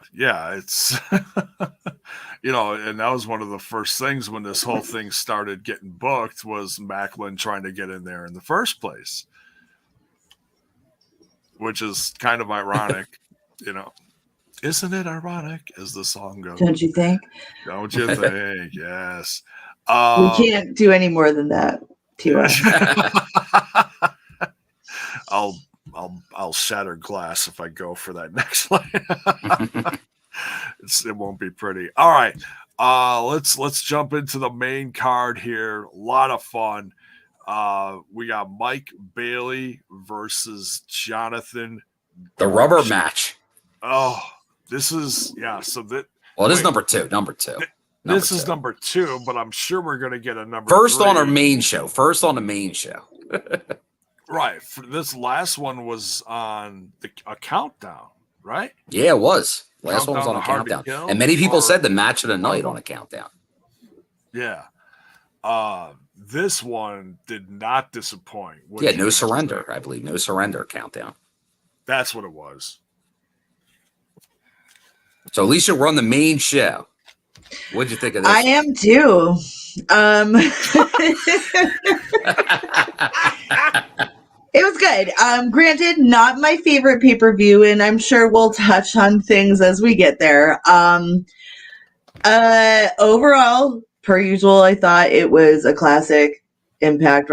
It's, and that was one of the first things when this whole thing started getting booked was Maclin trying to get in there in the first place, which is kind of ironic, Isn't it ironic, as the song goes? Don't you think? Don't you think? Yes. We can't do any more than that to us. I'll shatter glass if I go for that next line. It won't be pretty. All right. Let's jump into the main card here. A lot of fun. We got Mike Bailey versus Jonathan. The rubber match. Oh, this is So that. Well, this is number two. This is number 2, but I'm sure we're going to get a number first 3. on our main show. First on the main show. Right. This last one was on a countdown, right? Yeah, it was. Last one was on a countdown. And many people said the match of the night on a countdown. Yeah. This one did not disappoint. Yeah, no surrender, I believe. No surrender countdown. That's what it was. So Alicia, we're on the main show. What'd you think of this? I am too. It was good. Granted, not my favorite pay-per-view, and I'm sure we'll touch on things as we get there. Overall, per usual, I thought it was a classic Impact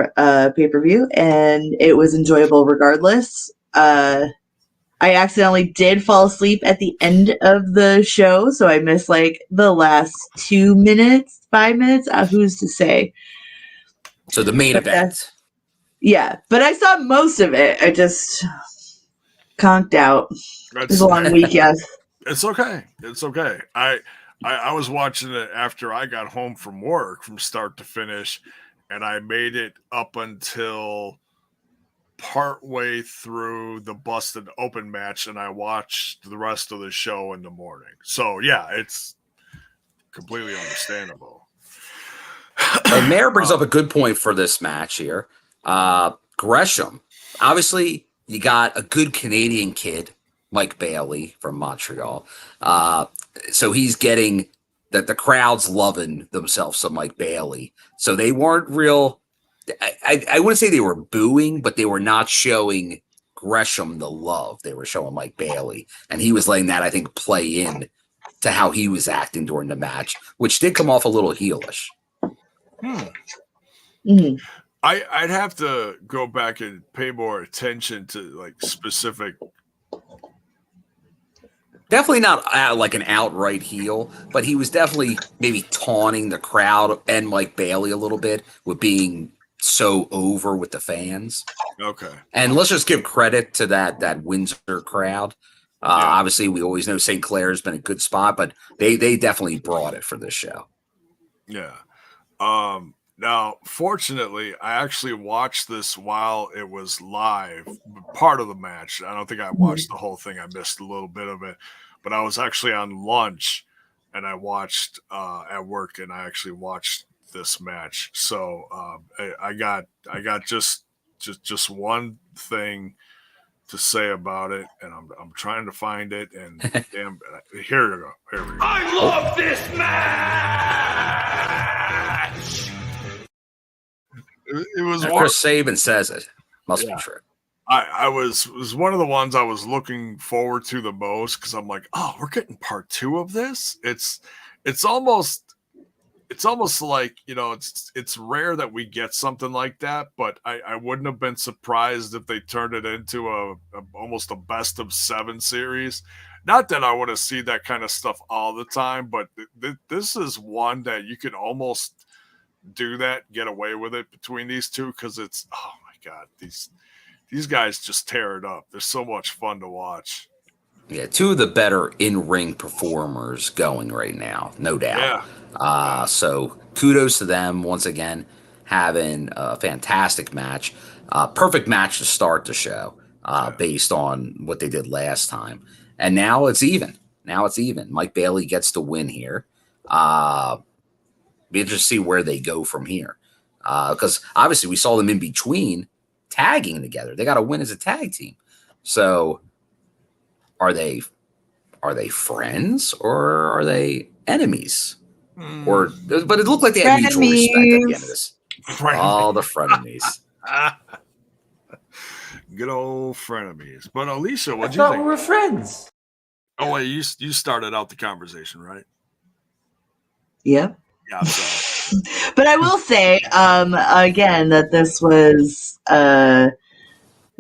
pay-per-view, and it was enjoyable regardless. I accidentally did fall asleep at the end of the show, so I missed like the last 2 minutes, 5 minutes. Who's to say? So the main event. Yeah, but I saw most of it. I just conked out. It was a long week, yes. It's okay. It's okay. I was watching it after I got home from work from start to finish, and I made it up until partway through the Busted Open match, and I watched the rest of the show in the morning. So, yeah, it's completely understandable. And Mayor brings up a good point for this match here. Gresham, obviously, you got a good Canadian kid, Mike Bailey from Montreal. So he's getting that the crowd's loving themselves some Mike Bailey. So they weren't real. I wouldn't say they were booing, but they were not showing Gresham the love. They were showing Mike Bailey. And he was letting that, I think, play in to how he was acting during the match, which did come off a little heelish. Mm-hmm. I'd have to go back and pay more attention to like specific. Definitely not like an outright heel, but he was definitely maybe taunting the crowd and Mike Bailey a little bit with being so over with the fans. Okay. And let's just give credit to that Windsor crowd. Obviously, we always know St. Clair has been a good spot, but they definitely brought it for this show. Yeah. Now, fortunately, I actually watched this while it was live, part of the match. I don't think I watched the whole thing. I missed a little bit of it, but I was actually on lunch and I watched at work, and I actually watched this match. So I got just one thing to say about it, and I'm trying to find it. And damn, here we go. I love this match. It was Chris Sabin says it. Must be true. I was one of the ones I was looking forward to the most because I'm like, oh, we're getting part 2 of this. It's almost like, you know, it's rare that we get something like that, but I wouldn't have been surprised if they turned it into almost a best of 7 series. Not that I want to see that kind of stuff all the time, but this is one that you could almost do that, get away with it between these two, because it's, oh my God, these guys just tear it up. They're so much fun to watch. Yeah, 2 of the better in-ring performers going right now, no doubt. Yeah. So kudos to them once again, having a fantastic match. Perfect match to start the show based on what they did last time. And now it's even. Mike Bailey gets the win here. Be interested to see where they go from here. Because obviously we saw them in between tagging together. They got to win as a tag team. So are they friends or are they enemies? But it looked like they had mutual respect at the end of this. All the frenemies. Good old frenemies. But Alicia, what do you think? We were friends. Oh wait, you started out the conversation, right? Yep. Yeah. So. But I will say, again, that this was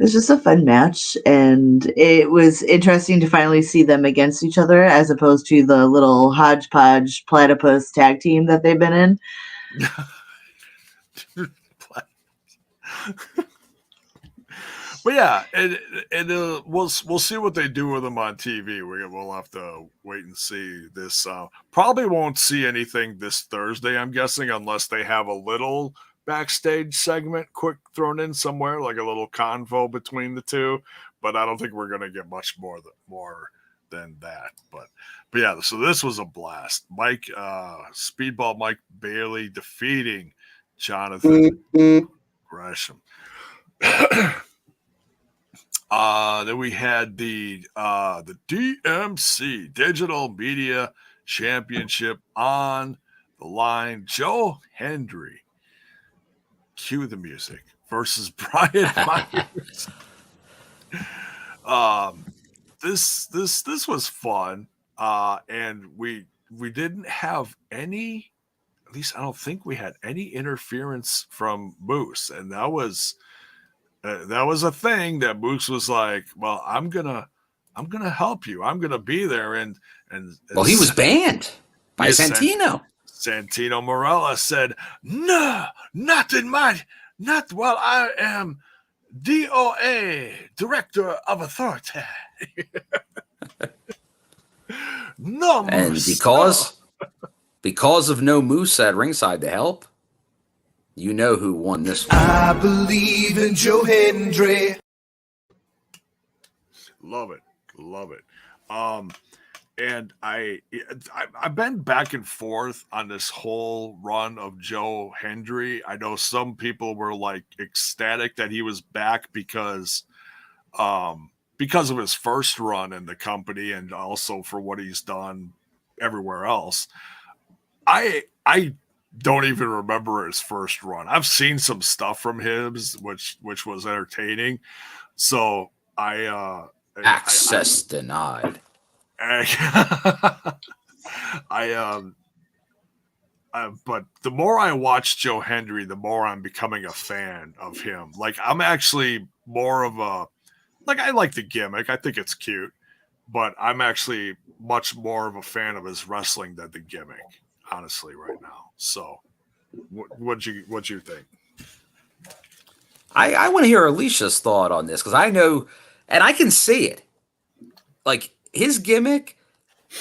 just a fun match, and it was interesting to finally see them against each other as opposed to the little hodgepodge platypus tag team that they've been in. But yeah, we'll see what they do with them on TV. We'll have to wait and see. This probably won't see anything this Thursday, I'm guessing, unless they have a little backstage segment quick thrown in somewhere, like a little convo between the two. But I don't think we're gonna get much more than that. But yeah, so this was a blast. Speedball Mike Bailey defeating Jonathan Gresham. Then we had the DMC, Digital Media Championship on the line. Joe Hendry, cue the music, versus Brian Myers. This was fun, and we didn't have any. At least I don't think we had any interference from Moose, and that was a thing that Moose was like, "Well, I'm gonna help you. I'm gonna be there." And well, he was banned by Santino. Santino Marella said, "No, not while I am DOA, Director of Authority." No, and Moose, because of no Moose at ringside to help, you know who won this one. I believe in Joe Hendry. Love it. And I've been back and forth on this whole run of Joe Hendry. I know some people were like ecstatic that he was back because of his first run in the company and also for what he's done everywhere else. I don't even remember his first run. I've seen some stuff from him, which was entertaining. So Access denied. But the more I watch Joe Hendry, the more I'm becoming a fan of him. Like, I'm actually more of a, like, I like the gimmick. I think it's cute, but I'm actually much more of a fan of his wrestling than the gimmick, honestly, right now. So what'd you think? I want to hear Alicia's thought on this, because I know, and I can see it. Like, his gimmick,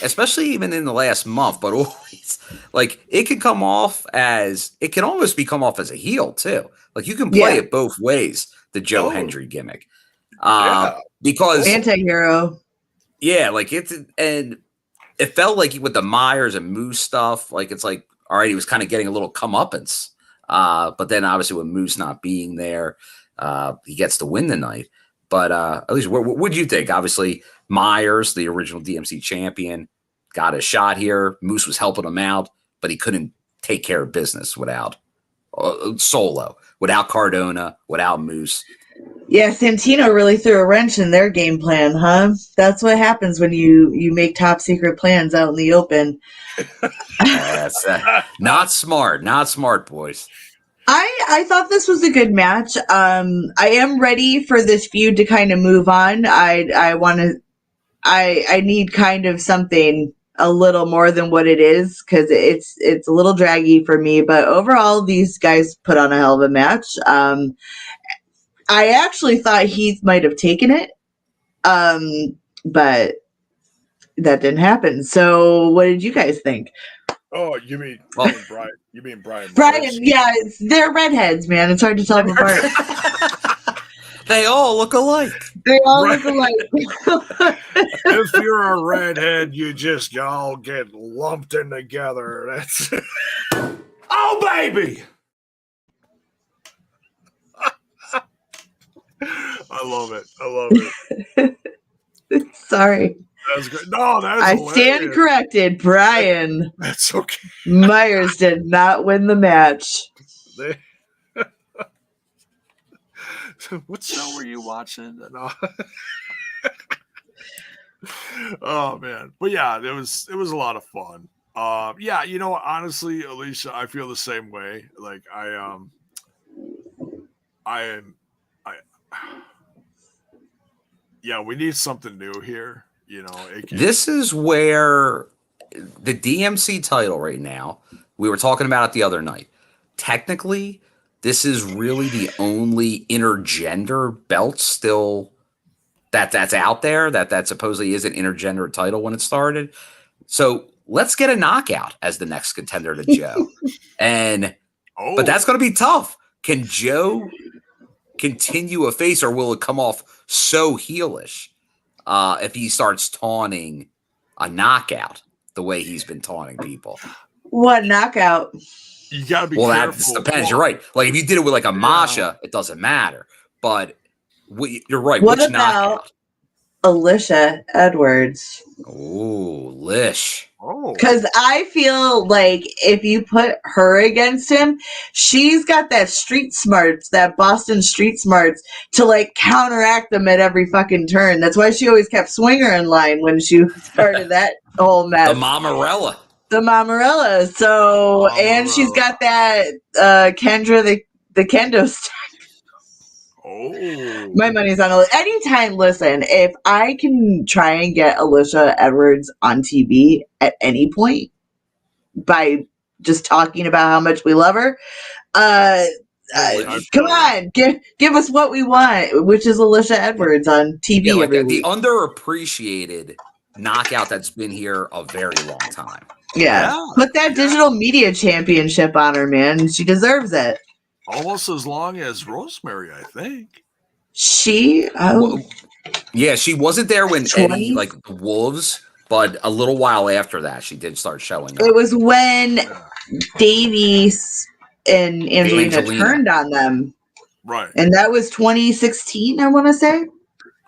especially even in the last month, but always, like, it can come off as, it can almost come off as a heel too. Like, you can play it both ways, the Joe Hendry gimmick. Because anti-hero. Yeah, like, and it felt like with the Myers and Moose stuff, like, it's like, all right, he was kind of getting a little comeuppance. But then obviously with Moose not being there, he gets to win the night. But at least what would you think? Obviously, Myers, the original DMC champion, got a shot here. Moose was helping him out, but he couldn't take care of business without solo, without Cardona, without Moose. Yeah, Santino really threw a wrench in their game plan, huh? That's what happens when you make top secret plans out in the open. That's not smart. Not smart, boys. I thought this was a good match. I am ready for this feud to kind of move on. I need kind of something a little more than what it is, because it's a little draggy for me. But overall, these guys put on a hell of a match. I actually thought Heath might have taken it, but that didn't happen. So what did you guys think? Oh, you mean Brian? You mean Brian? Brian, yeah, they're redheads, man. It's hard to tell them apart. They all look alike. They all look alike. If you're a redhead, you just all get lumped in together. That's Oh, baby! I love it. Sorry. That's good. No, that's I hilarious. stand corrected. Brian That's okay. Myers did not win the match. What show were you watching? No. Oh man, but yeah, it was a lot of fun. Yeah, you know what? Honestly, Alicia, I feel the same way. Like yeah, we need something new here. You know, this is where the DMC title right now, we were talking about it the other night. Technically, this is really the only intergender belt still that's out there that supposedly is an intergender title when it started. So let's get a knockout as the next contender to Joe. But that's going to be tough. Can Joe continue a face, or will it come off so heelish if he starts taunting a knockout the way he's been taunting people? What knockout? You gotta be careful. That depends. You're right. Like, if you did it with like a Masha, it doesn't matter. But you're right. What Which about knockout? Alicia Edwards. Oh, Lish. Oh, Because I feel like if you put her against him, she's got that street smarts, that Boston street smarts to like counteract them at every fucking turn. That's why she always kept Swinger in line when she started that whole mess. The Mamarella. The Mamarella. So, and she's got that Kendra, the kendo stick. oh. My money's on Alicia. Anytime, listen, if I can try and get Alicia Edwards on TV at any point by just talking about how much we love her, come on, give us what we want, which is Alicia Edwards on TV Yeah, like every the week. underappreciated knockout that's been here a very long time. Yeah. Put that digital media championship on her, man. She deserves it. Almost as long as Rosemary, I think. Yeah, she wasn't there when 20? Eddie, like the Wolves, but a little while after that, she did start showing up. It was when Davies and Angelina turned on them. Right. And that was 2016, I want to say.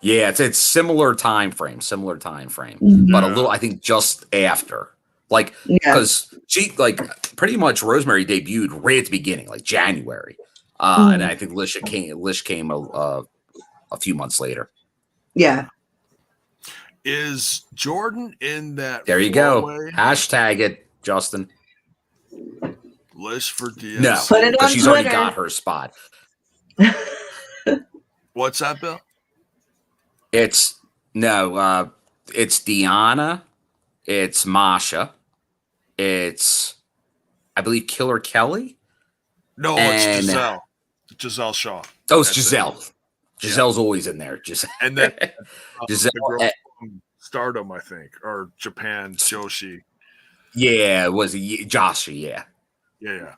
Yeah, it's similar time frame, but a little, I think, just after. Like, because she, like, pretty much Rosemary debuted right at the beginning, like January. And I think Lish came a few months later. Yeah. Is Jordan in that? There you go. Hashtag it, Justin. Lish for DS. No, put it on she's Twitter. already got her spot. What's that, Bill? It's Deonna. It's Masha. It's, I believe, Killer Kelly. No, it's Gisele. Gisele Shaw. Oh, it's Gisele. Giselle's always in there. And then Gisele the girl from Stardom, I think, or Japan, Joshi. Yeah, it was Joshi. Yeah. Yeah.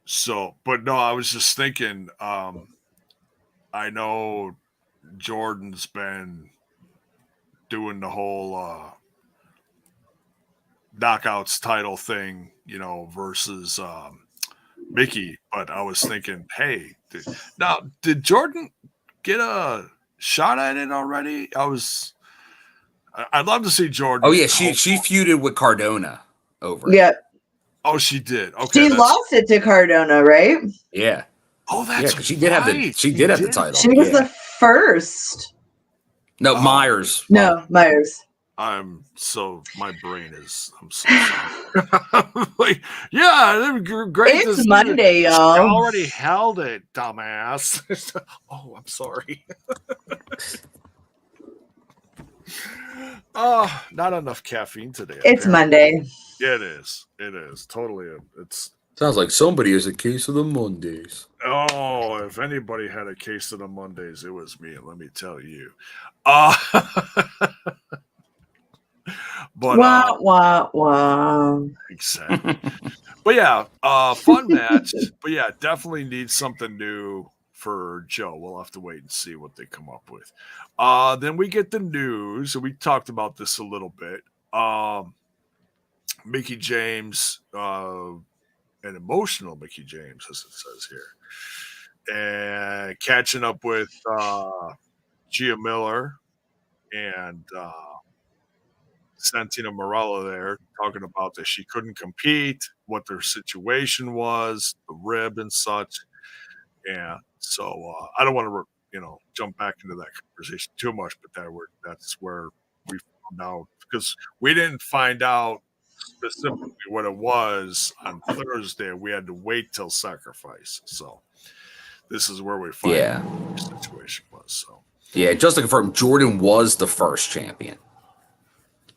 So, but no, I was just thinking. I know Jordan's been doing the whole knockouts title thing, versus Mickey. But I was thinking, hey, did Jordan get a shot at it already? I'd love to see Jordan. Oh yeah, she feuded with Cardona over. Yeah. Oh, she did. Okay, she lost it to Cardona, right? Yeah. Oh, that's she did have the title. She was the first. No, Myers. No, Myers. My brain is. I'm so sorry. Like, yeah, great. It's Monday, y'all. I already held it, dumbass. Oh, I'm sorry. Oh, not enough caffeine today. It's Monday. Yeah, it is. It is totally. It's sounds like somebody has a case of the Mondays. Oh, if anybody had a case of the Mondays, it was me. Let me tell you. But wah. Exactly. But yeah, fun match. But yeah, definitely needs something new for Joe. We'll have to wait and see what they come up with. Then we get the news, and we talked about this a little bit. Mickie James, an emotional Mickie James, as it says here, and catching up with Gia Miller and Santina Marella there, talking about that she couldn't compete, what their situation was, the rib and such. Yeah, so I don't want to, jump back into that conversation too much, but that's where we found out, because we didn't find out specifically what it was on Thursday. We had to wait till Sacrifice. So this is where we find out what the situation was. So yeah, just to confirm, Jordan was the first champion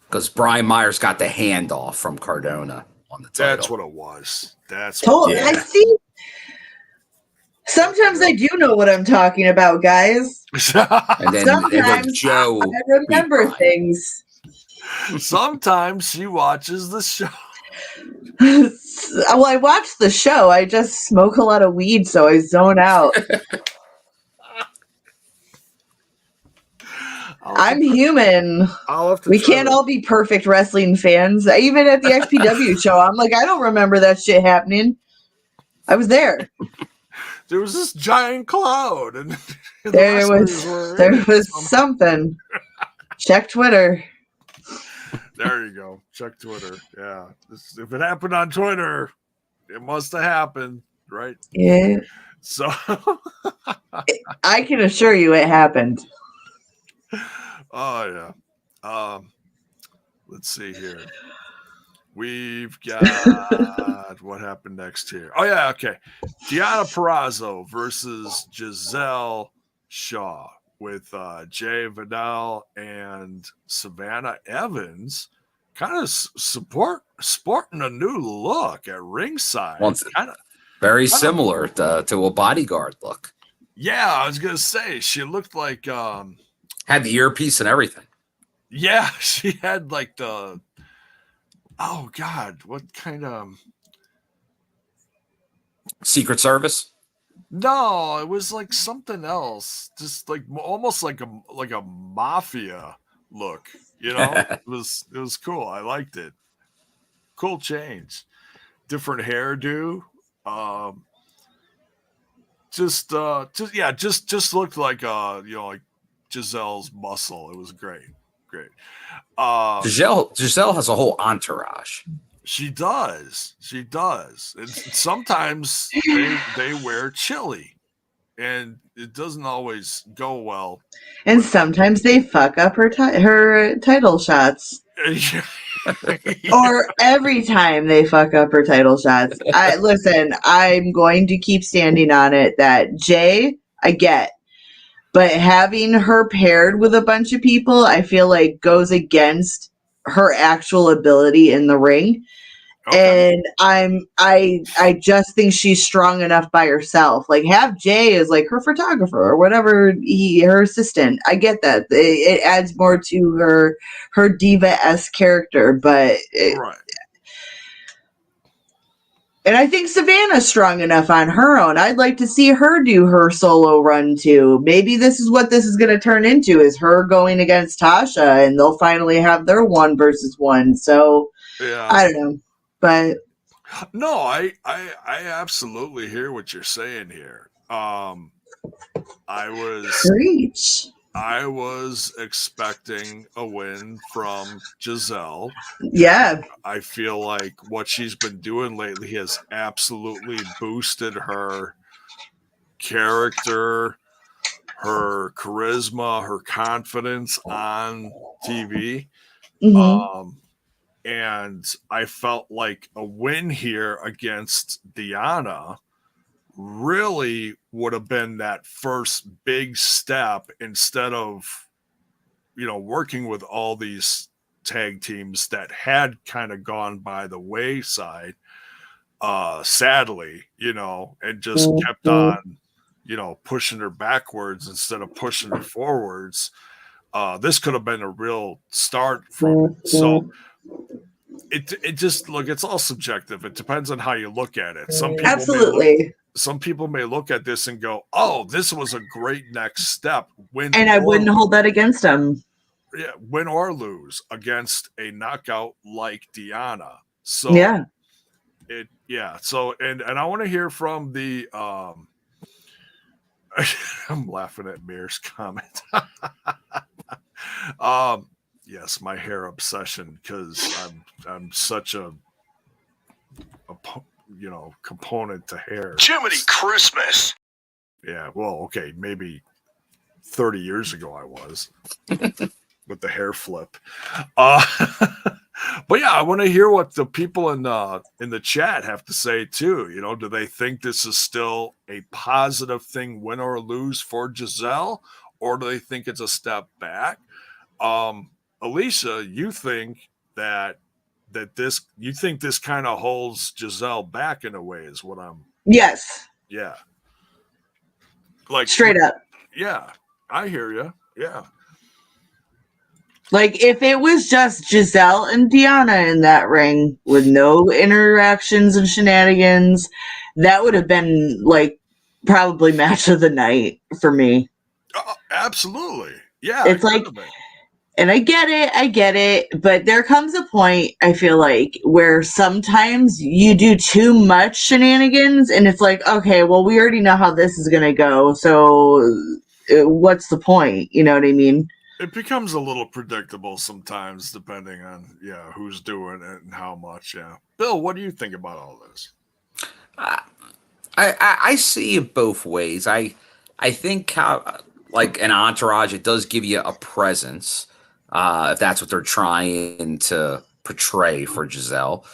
because Brian Myers got the handoff from Cardona on the title. That's what it was. I see. Sometimes I do know what I'm talking about, guys. And then sometimes Joe I remember things. Sometimes she watches the show. Well, I watch the show. I just smoke a lot of weed, so I zone out. I'm human. We can't all be perfect wrestling fans. Even at the XPW show, I'm like, I don't remember that shit happening. I was there. there was this giant cloud, and there was something. Check Twitter. There you go. Check Twitter. Yeah, if it happened on Twitter, it must have happened, right? Yeah. So I can assure you, it happened. Oh yeah. Let's see here. We've got what happened next here. Oh yeah, okay. Deonna Purrazzo versus Gisele Shaw with Jay Vidal and Savannah Evans, kind of sporting a new look at ringside. Kind of very similar to a bodyguard look. Yeah, I was gonna say she looked like had the earpiece and everything. Yeah, she had like the oh god, what kind of Secret Service? No, it was like something else. Just like almost like a mafia look, you know? It was cool. I liked it. Cool change. Different hairdo. Just looked like like Gisele's muscle. It was great. Gisele has a whole entourage. She does. And sometimes they wear chili, and it doesn't always go well. And sometimes they fuck up her title shots. Or every time they fuck up her title shots. Listen, I'm going to keep standing on it that Jay, I get. But having her paired with a bunch of people, I feel like goes against her actual ability in the ring. Okay. And I just think she's strong enough by herself. Like, have Jay as like her photographer or whatever, her assistant. I get that. It adds more to her diva-esque character, but right. And I think Savannah's strong enough on her own. I'd like to see her do her solo run too. Maybe this is what this is going to turn into, is her going against Tasha, and they'll finally have their 1 versus 1. So yeah. I don't know, but no, I absolutely hear what you're saying here. I was expecting a win from Gisele. Yeah. I feel like what she's been doing lately has absolutely boosted her character, her charisma, her confidence on TV. Mm-hmm. And I felt like a win here against Deonna really would have been that first big step, instead of working with all these tag teams that had kind of gone by the wayside, sadly, and just kept on pushing her backwards instead of pushing her forwards. This could have been a real start from it. So it just, look, it's all subjective. It depends on how you look at it. Some people may look at this and go, "Oh, this was a great next step." And I wouldn't hold that against them. Yeah, win or lose against a knockout like Deonna. So yeah. So and I want to hear from the I'm laughing at Mir's comment. Yes, my hair obsession, because I'm such a component to hair. Jiminy Christmas. Yeah, well, okay, maybe 30 years ago I was with the hair flip. But yeah, I want to hear what the people in the chat have to say too. Do they think this is still a positive thing, win or lose, for Gisele, or do they think it's a step back? Alicia, you think that this kind of holds Gisele back in a way, is what I'm. Yes. Yeah. Like straight up. Yeah, I hear you. Yeah. Like, if it was just Gisele and Deonna in that ring with no interactions and shenanigans, that would have been like probably match of the night for me. Absolutely. Yeah. It's like, And I get it, but there comes a point, I feel like, where sometimes you do too much shenanigans, and it's like, okay, well, we already know how this is going to go, so what's the point? You know what I mean? It becomes a little predictable sometimes, depending on, who's doing it and how much, Bill, what do you think about all this? I see it both ways. I think how, like an entourage, it does give you a presence. If that's what they're trying to portray for Gisele,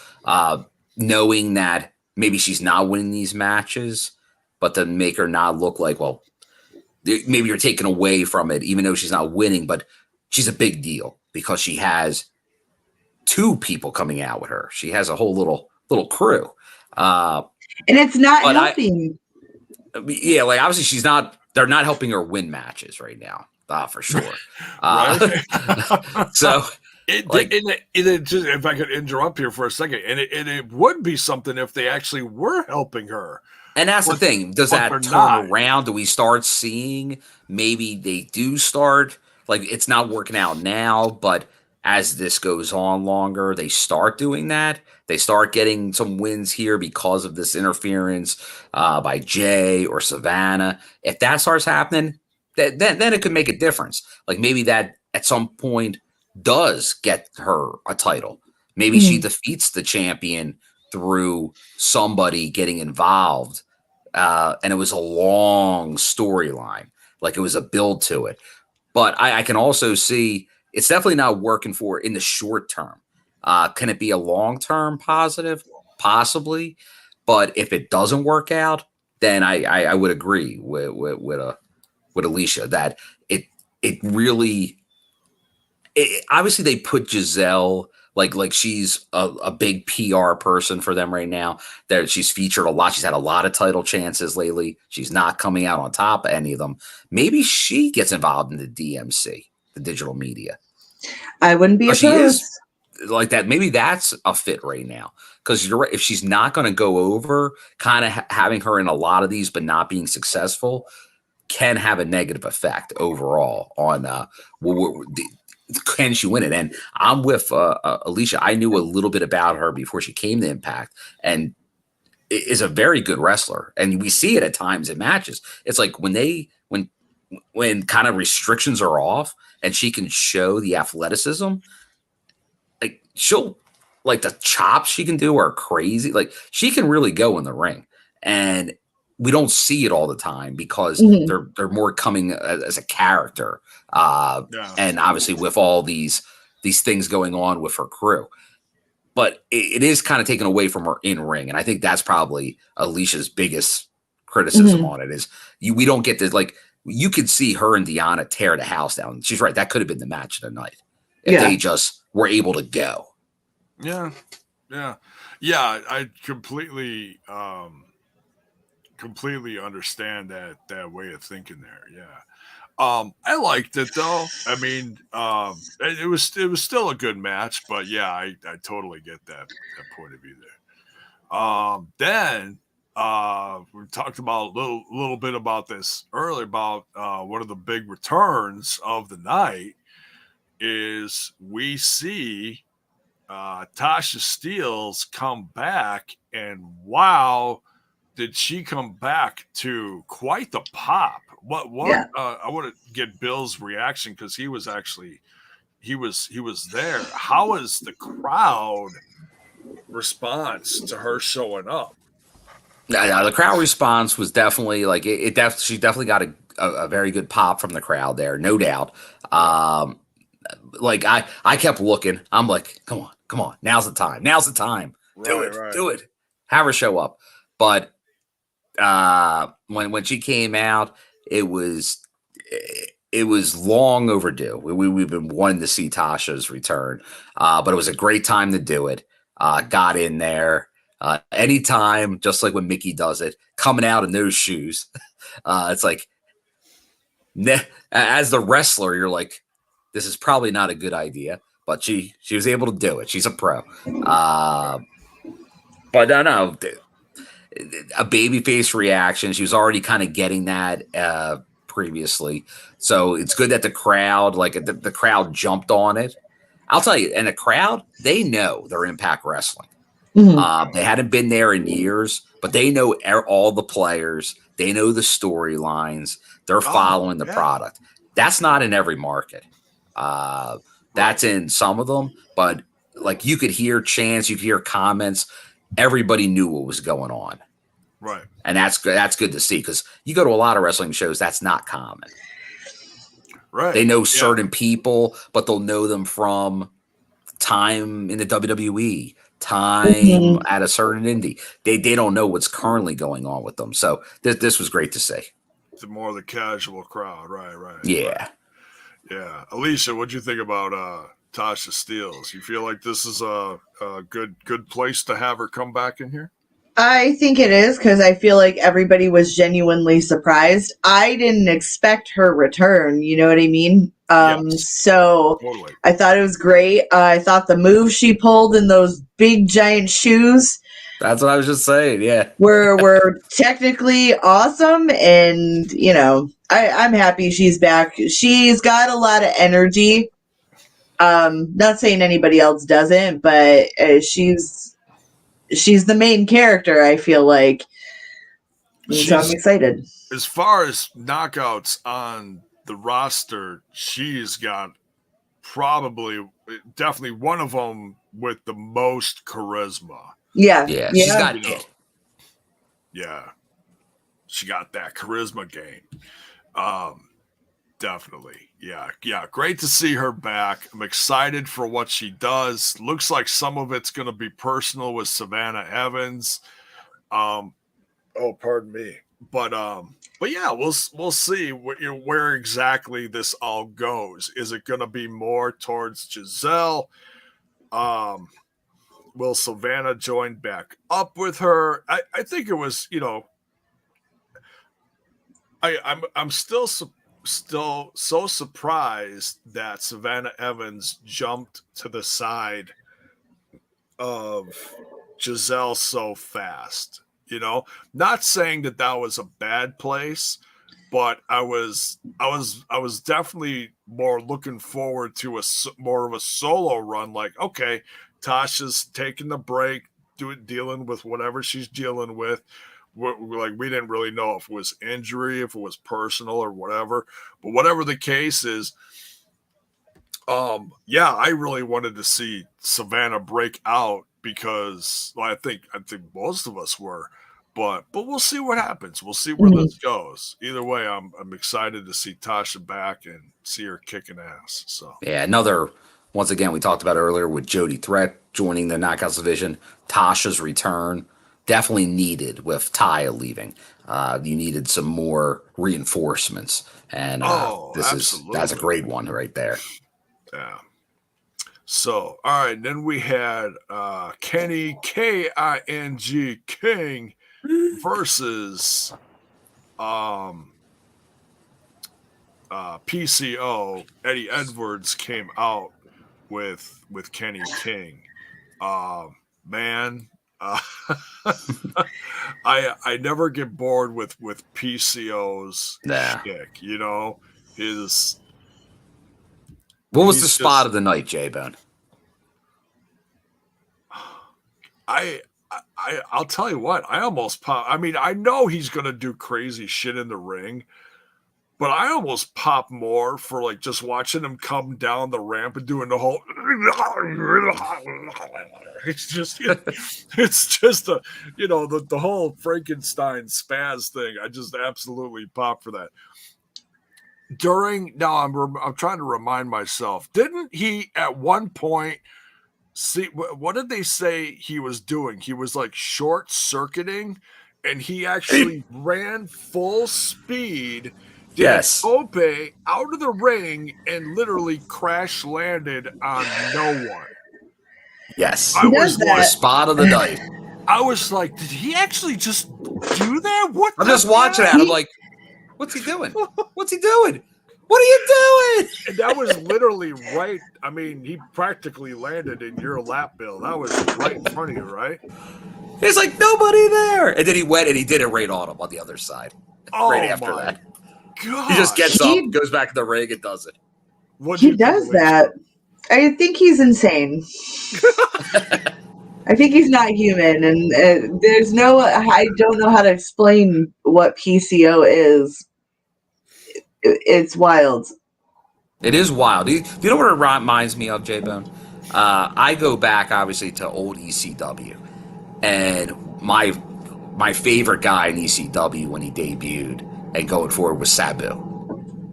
knowing that maybe she's not winning these matches, but to make her not look like, well, maybe you're taken away from it, even though she's not winning, but she's a big deal because she has two people coming out with her. She has a whole little crew. And it's not helping. Like obviously they're not helping her win matches right now. For sure. So if I could interrupt here for a second, and it would be something if they actually were helping her. And that's the thing. Does that turn around? Do we start seeing maybe they do start, like, it's not working out now, but as this goes on longer, they start doing that. They start getting some wins here because of this interference by Jay or Savannah. If that starts happening, then it could make a difference. Like maybe that at some point does get her a title. Maybe she defeats the champion through somebody getting involved. And it was a long storyline. Like it was a build to it. But I can also see it's definitely not working for her in the short term. Can it be a long-term positive? Possibly. But if it doesn't work out, then I would agree with Alicia that it really obviously they put Gisele like she's a big PR person for them right now. That she's featured a lot. She's had a lot of title chances lately. She's not coming out on top of any of them. Maybe she gets involved in the DMC, the digital media. I wouldn't be opposed. She is like that. Maybe that's a fit right now. Because you're right. If she's not going to go over, kind of having her in a lot of these but not being successful can have a negative effect overall on can she win it? And I'm with Alicia. I knew a little bit about her before she came to Impact, and is a very good wrestler. And we see it at times in matches. It's like when kind of restrictions are off and she can show the athleticism, like she'll, like the chops she can do are crazy. Like she can really go in the ring, and we don't see it all the time because they're more coming as a character. And obviously with all these things going on with her crew, but it is kind of taken away from her in ring. And I think that's probably Alicia's biggest criticism on it is we don't get this, like you could see her and Deonna tear the house down. She's right. That could have been the match of the night if they just were able to go. Yeah. I completely understand that way of thinking there. I liked it though. I mean, it was still a good match, but I totally get that point of view there. Then we talked about a little bit about this earlier about one of the big returns of the night is we see Tasha Steelz come back, and wow, did she come back to quite the pop. What I want to get Bill's reaction because he was there. How is the crowd response to her showing up? The crowd response was definitely like she definitely got a very good pop from the crowd there, no doubt. Like I kept looking. I'm like, come on, now's the time. Do it. Have her show up. But when she came out, it was long overdue. We've been wanting to see Tasha's return, but it was a great time to do it. Got in there anytime, just like when Mickey does it, coming out in those shoes. It's like, as the wrestler, you're like, this is probably not a good idea, but she was able to do it. She's a pro. But no, a babyface reaction. She was already kind of getting that previously. So it's good that the crowd, the crowd jumped on it. I'll tell you, and the crowd, they know their Impact Wrestling. Mm-hmm. They hadn't been there in years, but they know all the players. They know the storylines. They're following the product. That's not in every market. That's in some of them, but like you could hear chants, you could hear comments. Everybody knew what was going on. Right. And that's good. That's good to see because you go to a lot of wrestling shows. That's not common. Right. They know certain people, but they'll know them from time in the WWE, time at a certain indie. They don't know what's currently going on with them. So this was great to see. The more the casual crowd. Right. Yeah. Right. Yeah. Alicia, what'd you think about Tasha Steelz? You feel like this is a good place to have her come back in here? I think it is because I feel like everybody was genuinely surprised. I didn't expect her return. You know what I mean? Yes. So Totally. I thought it was great. I thought the move she pulled in those big giant shoes. That's what I was just saying. Yeah. Were technically awesome. And, you know, I'm happy she's back. She's got a lot of energy. Not saying anybody else doesn't, but she's the main character, I feel like. So I'm excited. As far as knockouts on the roster, she's got definitely one of them with the most charisma. Yeah. She's got it. Yeah. She got that charisma game. Definitely. Yeah. Great to see her back. I'm excited for what she does. Looks like some of it's going to be personal with Savannah Evans. Pardon me. But yeah, we'll see where exactly this all goes. Is it going to be more towards Gisele? Will Savannah join back up with her? I think it was, I'm still so surprised that Savannah Evans jumped to the side of Gisele so fast. Not saying that was a bad place, but I was definitely more looking forward to more of a solo run. Like, okay, Tasha's taking the break, dealing with whatever she's dealing with. We didn't really know if it was injury, if it was personal or whatever, but whatever the case is, I really wanted to see Savannah break out because I think most of us were, but we'll see what happens. We'll see where this goes. Either way, I'm excited to see Tasha back and see her kicking ass. So yeah, once again, we talked about earlier with Jody Threat joining the Knockouts division, Tasha's return. Definitely needed with Taya leaving. You needed some more reinforcements, and that's a great one right there. Yeah. So, all right, then we had Kenny King King versus PCO. Eddie Edwards came out with Kenny King. Man. I never get bored with PCO's shtick, What was the spot of the night, J-Bone? I'll tell you what, I almost pop. I mean, I know he's gonna do crazy shit in the ring, but I almost pop more for like just watching him come down the ramp and doing the whole. It's just a the whole Frankenstein spaz thing. I just absolutely pop for that. I'm trying to remind myself. Didn't he at one point see what did they say he was doing? He was like short circuiting, and he actually ran full speed. Yes. Tope out of the ring and literally crash landed on no one. Yes. I was like, spot of the night. I was like, did he actually just do that? What? I'm just watching that. I'm like, what's he doing? What's he doing? What are you doing? And that was literally right. I mean, he practically landed in your lap, Bill. That was right in front of you, right? He's like, nobody there. And then he went and he did it right on him on the other side. Oh, right after that. God. He just gets up, goes back to the ring, and does it. He does that. I think he's insane. I think he's not human, and I don't know how to explain what PCO is. It's wild. It is wild. You know what it reminds me of, J-Bone? I go back, obviously, to old ECW. And my favorite guy in ECW when he debuted and going forward was Sabu.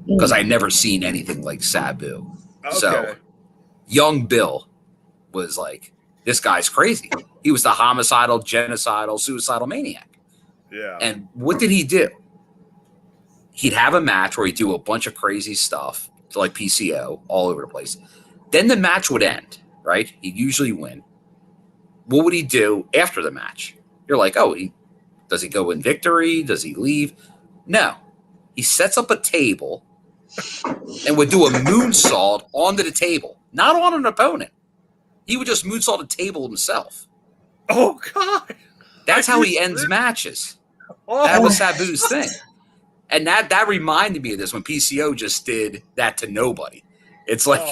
Because I'd never seen anything like Sabu. Okay. So, young Bill was like, this guy's crazy. He was the homicidal, genocidal, suicidal maniac. Yeah. And what did he do? He'd have a match where he'd do a bunch of crazy stuff, like PCO, all over the place. Then the match would end, right? He'd usually win. What would he do after the match? You're like, oh, does he go in victory? Does he leave? No. He sets up a table and would do a moonsault onto the table, not on an opponent. He would just moonsault a table himself. Oh, God. That's how he ends matches. That was Sabu's thing. And that reminded me of this when PCO just did that to nobody. It's like,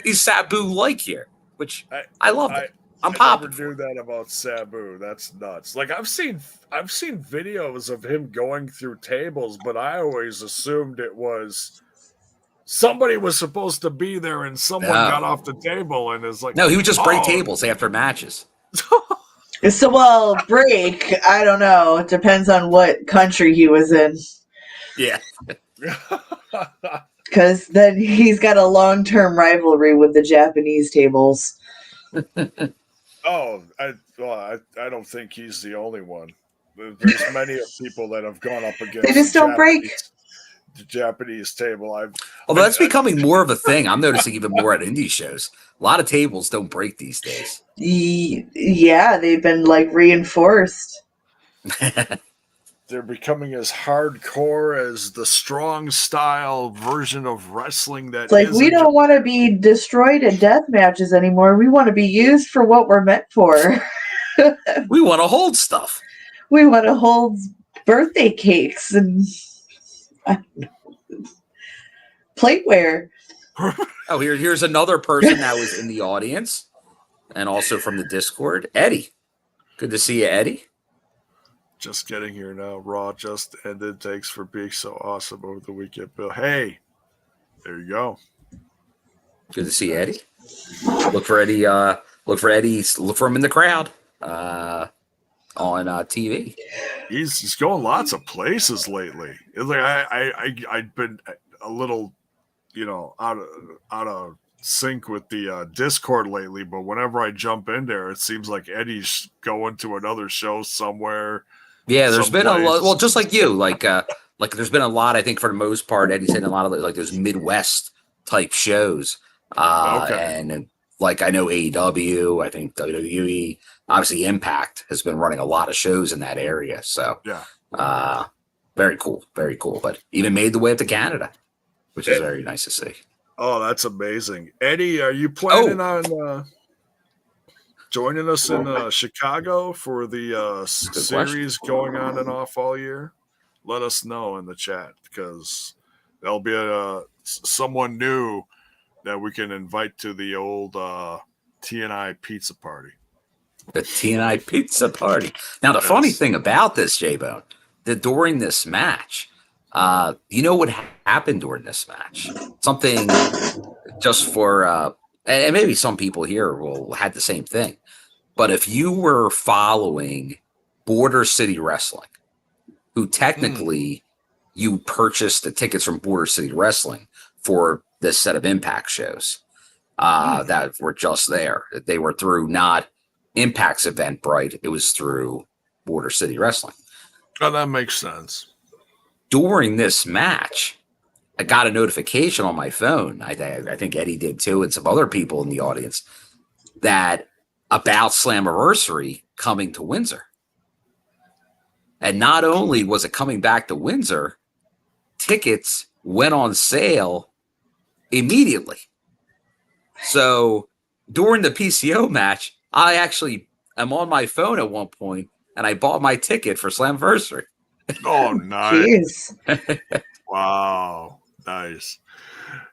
he's Sabu-like here, which I love it. I'm popping. I never knew that about Sabu. That's nuts. Like I've seen videos of him going through tables, but I always assumed it was somebody was supposed to be there and someone got off the table and is like, no, he would just break tables after matches. So, well, break, I don't know. It depends on what country he was in. Yeah. Because then he's got a long-term rivalry with the Japanese tables. I don't think he's the only one. There's many of people that have gone up against. They just don't break the Japanese table. Although that's becoming more of a thing. I'm noticing even more at indie shows. A lot of tables don't break these days. Yeah, they've been like reinforced. They're becoming as hardcore as the strong style version of wrestling that like we don't want to be destroyed in death matches anymore. We want to be used for what we're meant for. We want to hold stuff. We want to hold birthday cakes and plateware. Oh, here's another person that was in the audience and also from the Discord. Eddie. Good to see you, Eddie. Just getting here now. Raw just ended. Thanks for being so awesome over the weekend, Bill. Hey, there you go. Good to see Eddie. Look for Eddie. Look for him in the crowd on TV. He's going lots of places lately. It's like I've been a little, out of sync with the Discord lately. But whenever I jump in there, it seems like Eddie's going to another show somewhere. Yeah, there's been a lot. Well, just like you, like there's been a lot. I think for the most part, Eddie's in a lot of like those Midwest type shows. And like I know AEW, I think WWE, obviously Impact has been running a lot of shows in that area. So yeah, very cool, very cool. But even made the way up to Canada, which is very nice to see. Oh, that's amazing, Eddie. Are you planning on joining us in Chicago for the series going on and off all year? Let us know in the chat because there'll be someone new that we can invite to the old TNI pizza party. The TNI pizza party. Now, the funny thing about this, J-Bone, that during this match, you know what happened during this match? Something just for, and maybe some people here will had the same thing. But if you were following Border City Wrestling, who technically you purchased the tickets from Border City Wrestling for this set of Impact shows that were just there. They were through not Impact's Eventbrite. It was through Border City Wrestling. Oh, that makes sense. During this match, I got a notification on my phone. I think Eddie did too, and some other people in the audience, that about Slammiversary coming to Windsor. And not only was it coming back to Windsor, tickets went on sale immediately. So during the PCO match, I actually am on my phone at one point and I bought my ticket for Slammiversary. Oh, nice. Jeez. Wow. Nice.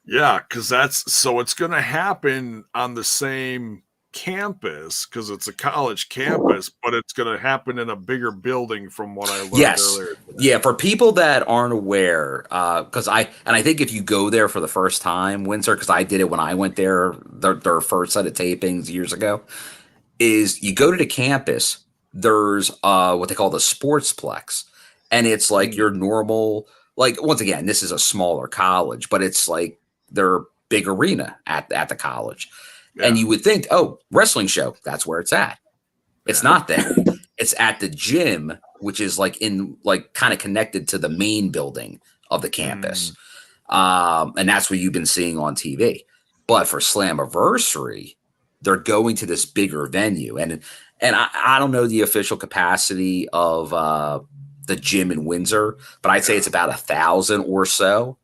Yeah, because it's going to happen on the same campus because it's a college campus, but it's going to happen in a bigger building from what I learned earlier today. Yeah, for people that aren't aware, because I think if you go there for the first time, Windsor, because I did it when I went there, their first set of tapings years ago, is you go to the campus, there's what they call the Sportsplex, and it's like your normal, like, once again, this is a smaller college, but it's like their big arena at the college. Yeah. And you would think, oh, wrestling show, that's where it's at. It's not there. It's at the gym, which is like kind of connected to the main building of the campus. And that's what you've been seeing on TV. But for Slammiversary, they're going to this bigger venue. And I don't know the official capacity of the gym in Windsor, but I'd say it's about 1,000 or so,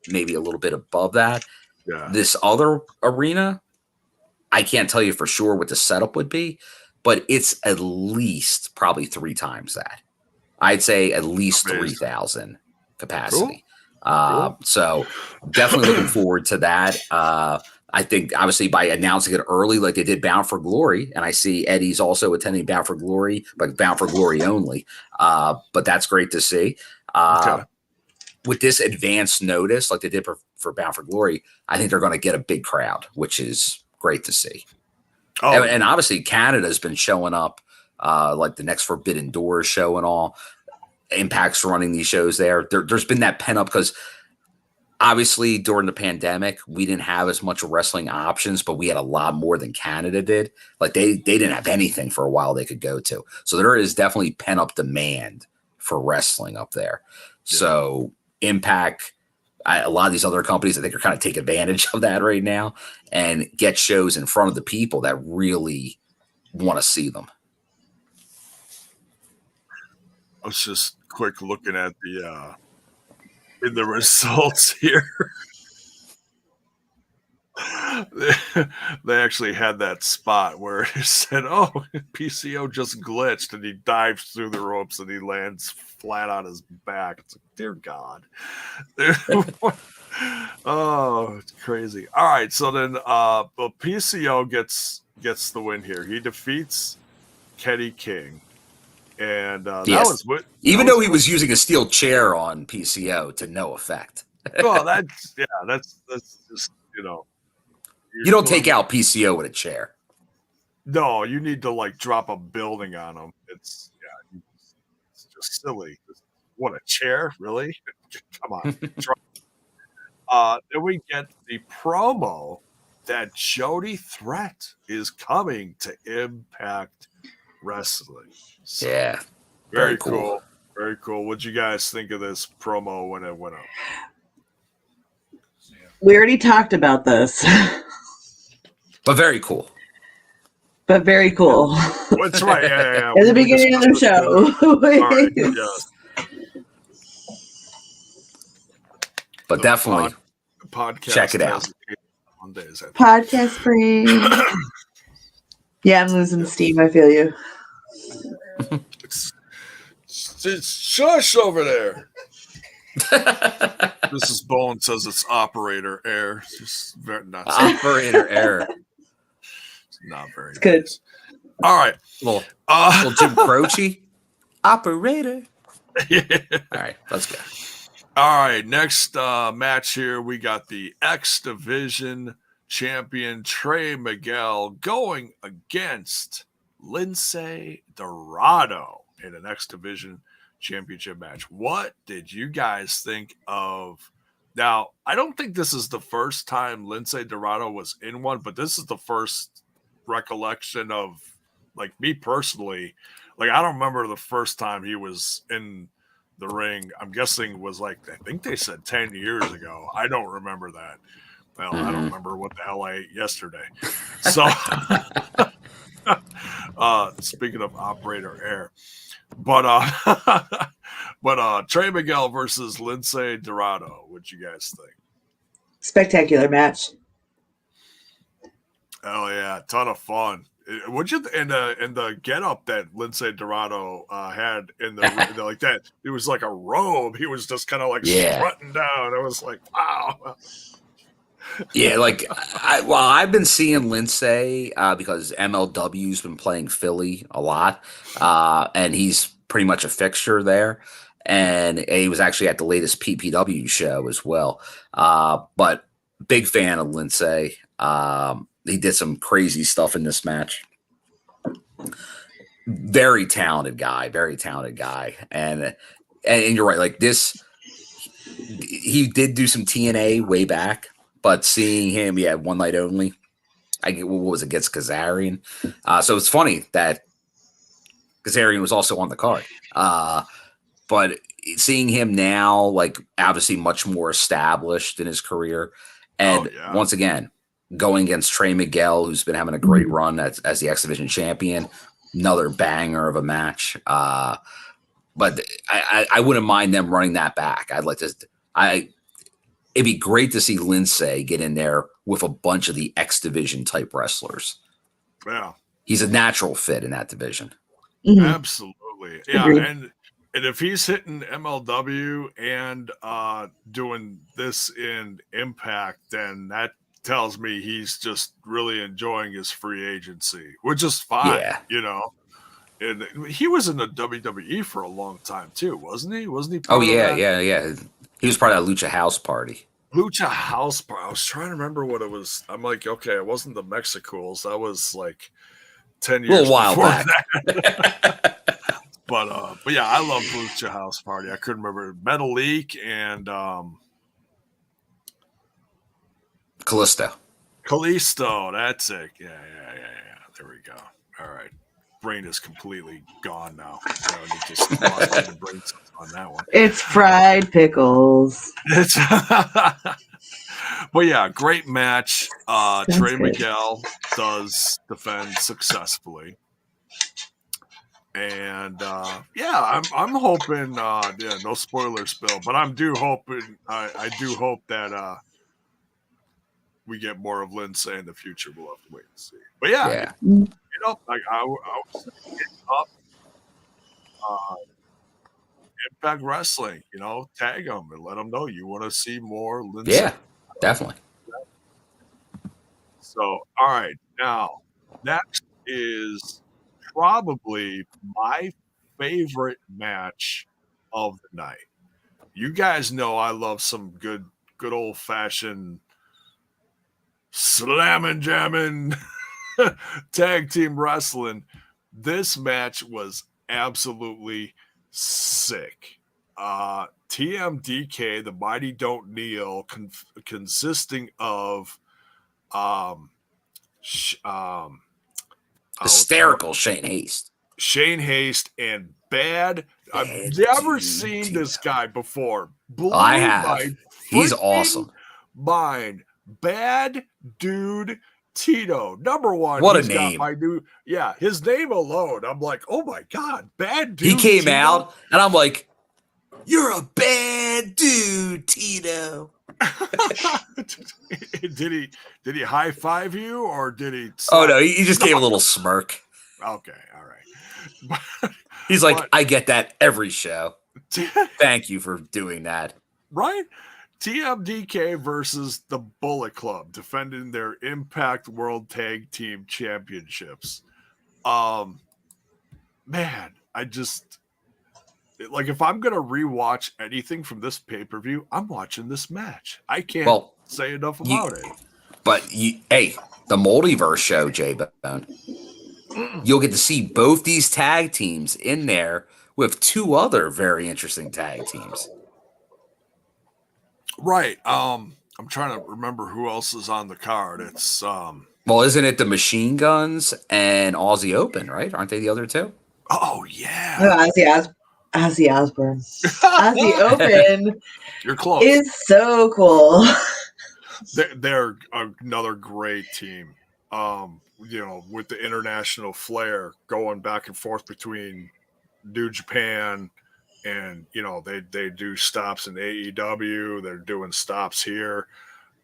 maybe a little bit above that. Yeah. This other arena, I can't tell you for sure what the setup would be, but it's at least probably 3 times that. I'd say at least 3,000 capacity. Cool. So definitely looking forward to that. I think obviously by announcing it early, like they did Bound for Glory, and I see Eddie's also attending Bound for Glory, but Bound for Glory only. But that's great to see. Okay. With this advanced notice, like they did for Bound for Glory, I think they're going to get a big crowd, which is great to see. Oh. And obviously Canada's been showing up, like the next Forbidden Doors show and all. Impact's running these shows there. There's been that pent up because obviously during the pandemic, we didn't have as much wrestling options, but we had a lot more than Canada did. Like they didn't have anything for a while they could go to. So there is definitely pent up demand for wrestling up there. Yeah. So Impact, a lot of these other companies, I think, are kind of take advantage of that right now and get shows in front of the people that really want to see them. I was just quick looking at the results here. They actually had that spot where it said, "Oh, PCO just glitched," and he dives through the ropes and he lands flat on his back. It's like, dear God. Oh, it's crazy. All right, so then but PCO gets the win here. He defeats Kenny King. And that was what, even though he was using a steel chair on PCO to no effect. Well, that's just, you don't take out PCO with a chair. No, you need to like drop a building on him. It's just silly. What, a chair? Really? Come on. Then we get the promo that Jody Threat is coming to Impact Wrestling. So, yeah, very cool. Very cool. What'd you guys think of this promo when it went up? We already talked about this. But very cool. That's right. Yeah. At the beginning of the show. Right, yes. But definitely podcast check it out. Podcast free. Yeah, I'm losing steam. I feel you. It's shush over there. Mrs. Bowen says it's operator error. It's just very nuts. Operator error. It's not very good. Nice. All right. Little Jim Croce. Operator. Yeah. All right, let's go. All right, next match here, we got the X Division champion Trey Miguel going against Lince Dorado in an X Division championship match. What did you guys think of? Now, I don't think this is the first time Lince Dorado was in one, but this is the first recollection of, like, me personally. Like, I don't remember the first time he was in the ring. I'm guessing was like, I think they said 10 years ago. I don't remember that. Well, I don't remember what the hell I ate yesterday. So, speaking of operator error, but Trey Miguel versus Lince Dorado. What'd you guys think? Spectacular match. Oh yeah, ton of fun. Would you and the get up that Lince Dorado had in the like that? It was like a robe. He was just kind of like strutting down. It was like, wow. Yeah, like I've been seeing Lince because MLW's been playing Philly a lot, and he's pretty much a fixture there. And he was actually at the latest PPW show as well. But big fan of Lince. He did some crazy stuff in this match. Very talented guy, and you're right. Like this, he did do some TNA way back. But seeing him, one night only. What was it, against Kazarian? So it's funny that Kazarian was also on the card. But seeing him now, like obviously much more established in his career, and once again going against Trey Miguel, who's been having a great run as the X Division champion, another banger of a match. But I wouldn't mind them running that back. I'd like to. It'd be great to see Lince get in there with a bunch of the X Division type wrestlers. Yeah. He's a natural fit in that division. Mm-hmm. Absolutely. Yeah. And if he's hitting MLW and doing this in Impact, then that tells me he's just really enjoying his free agency, which is fine. Yeah. You know. And he was in the WWE for a long time too, wasn't he? Wasn't he? Oh yeah. He was part of that Lucha House Party. Lucha House Party. I was trying to remember what it was. I'm like, okay, it wasn't the Mexicools. That was like 10 years. A little while back. But yeah, I love Lucha House Party. I couldn't remember Metal Leak and Kalisto. That's it. Yeah. There we go. All right. Brain is completely gone now. Just lost my brain on that one. It's fried pickles. But yeah, great match. Trey Miguel does defend successfully, and I'm hoping. No spoilers, Bill, but I do hope that we get more of Lince in the future. We'll have to wait and see. But yeah. Like I was up Impact Wrestling, tag them and let them know you want to see more Lince. Yeah, definitely. So, all right. Now, next is probably my favorite match of the night. You guys know I love some good old-fashioned slamming, jamming tag team wrestling. This match was absolutely sick. TMDK, the Mighty Don't Kneel, consisting of hysterical Shane Haste and Bad. I've never seen this guy before. I have. He's awesome. Mind, Bad Dude Tito, number one. What a name! His name alone, I'm like, oh my god, Bad Dude. He came out, and I'm like, you're a bad dude, Tito. Did he high five you, or did he? Oh no, he just gave a little smirk. Okay, all right. He's like, I get that every show. Thank you for doing that. Right. TMDK versus the Bullet Club, defending their Impact World Tag Team Championships. Man, I just if I'm gonna rewatch anything from this pay-per-view, I'm watching this match. I can't say enough about it. But the Multiverse show, J-Bone, you'll get to see both these tag teams in there with two other very interesting tag teams. Right. I'm trying to remember who else is on the card. It's isn't it the Machine Guns and Aussie Open, right? Aren't they the other two? Oh yeah. No, Ozzy Osbourne. Ozzy Open. You're close. Is so cool. They're another great team. With the international flair going back and forth between New Japan. And, they do stops in AEW. They're doing stops here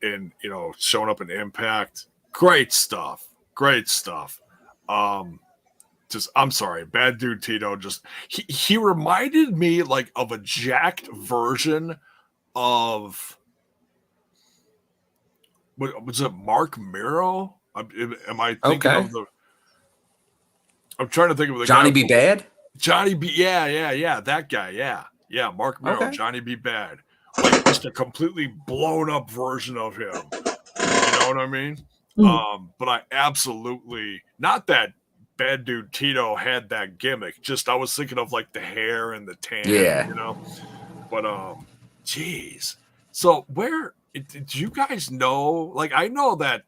and, showing up in Impact. Great stuff. Just I'm sorry, bad dude Tito. Just he reminded me like of a jacked version of what was it, Mark Miro? Am I thinking of the? I'm trying to think of the Johnny guy B. Bad. Johnny B. Yeah, that guy. Yeah, Mark Miro, Okay. Johnny B. Bad, like just a completely blown up version of him. You know what I mean? But I absolutely not that. Bad dude Tito had that gimmick. Just I was thinking of like the hair and the tan, you know. But geez. So where did you guys know? Like I know that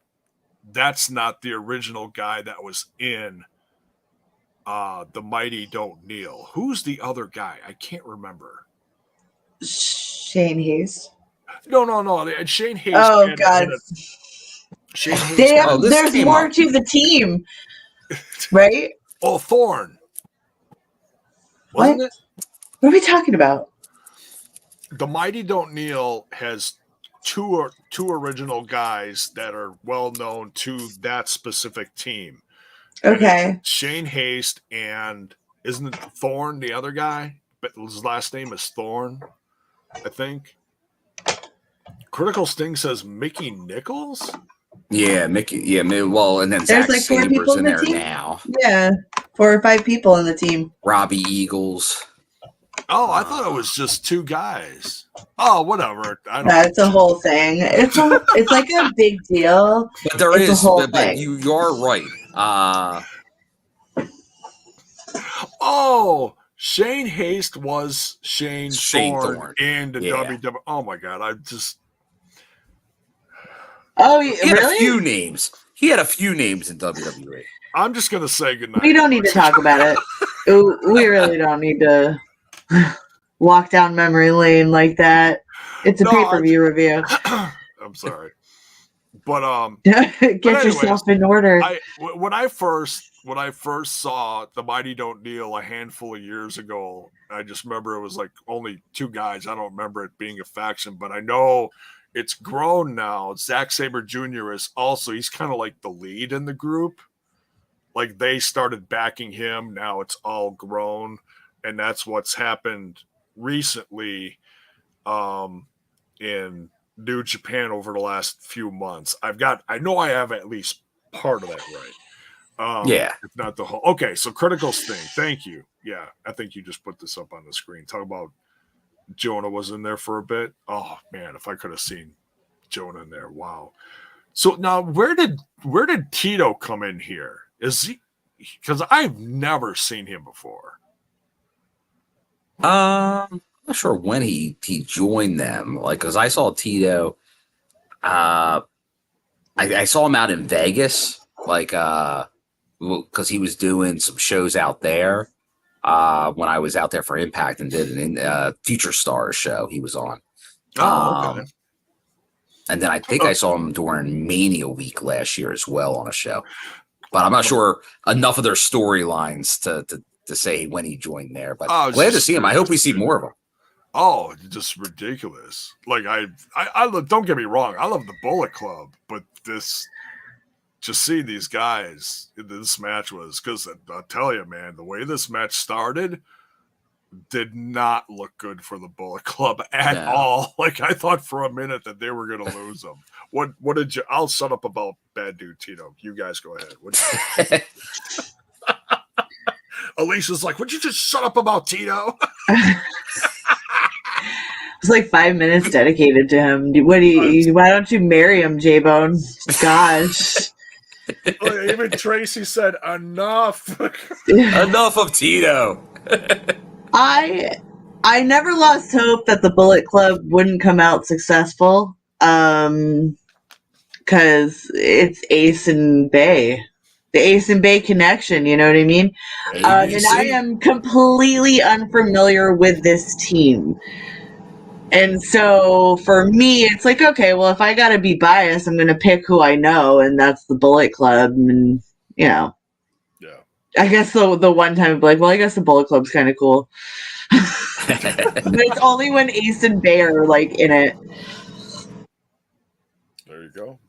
that's not the original guy that was in The Mighty Don't Kneel. Who's the other guy? I can't remember. Shane Haste. No. Shane Haste. Oh God. Shane Haste. There's more to the team. Right? Oh, Thorne. Wasn't it? What are we talking about? The Mighty Don't Kneel has two original guys that are well known to that specific team. Okay. Shane Haste and isn't it Thorne the other guy? But his last name is Thorne, I think. Critical Sting says Mickey Nichols? Yeah, Mickey. Yeah, well, and then there's Zack like 4 Saber's people in the there team? now. Yeah, 4 or 5 people in the team. Robbie Eagles. Oh, I thought it was just 2 guys. Oh, whatever. It's a whole thing. It's like a big deal. But there it's is, a whole but thing. you are right. Shane Haste was Shane Thorne in the WWE. Oh my God, I just. Oh, he really? had a few names. He had a few names in WWE. I'm just gonna say goodnight. We don't need to talk about it. We really don't need to walk down memory lane like that. It's a pay-per-view review. I'm sorry, but get yourself in order. When I first saw The Mighty Don't Kneel a handful of years ago, I just remember it was like only 2 guys. I don't remember it being a faction, but I know it's grown now. Zack Sabre Jr. is also, he's kind of like the lead in the group. Like they started backing him. Now it's all grown. And that's what's happened recently in New Japan over the last few months. I know I have at least part of that right. If not the whole. Okay, so Critical Sting. Thank you. Yeah, I think you just put this up on the screen. Talk about Jonah was in there for a bit. Oh man, if I could have seen Jonah in there, wow. So now, where did Tito come in here? Is he? Because I've never seen him before. I'm not sure when he joined them. Like, because I saw Tito. I saw him out in Vegas. Like, because he was doing some shows out there. When I was out there for Impact and did an Future Stars show he was on. Okay. And then I think I saw him during Mania Week last year as well on a show. But I'm not sure enough of their storylines to say when he joined there. But glad to see him. I hope we see more of him. Oh, just ridiculous. Like I love, don't get me wrong, I love the Bullet Club, but to see these guys in this match was, because I'll tell you, man, the way this match started did not look good for the Bullet Club at all. Like I thought for a minute that they were going to lose them. What did you? I'll shut up about bad dude Tito. You guys go ahead. Alicia's like, would you just shut up about Tito? It's like 5 minutes dedicated to him. Why don't you marry him, J-Bone? Gosh. Even Tracy said enough. Enough of Tito. I never lost hope that the Bullet Club wouldn't come out successful. Because it's Ace and Bay. The Ace and Bay connection, you know what I mean? And I am completely unfamiliar with this team. And so for me, it's like, okay, well, if I got to be biased, I'm going to pick who I know, and that's the Bullet Club. And, you know, I guess the one time I'd be like, well, I guess the Bullet Club's kind of cool. But it's only when Ace and Bay are like in it. There you go.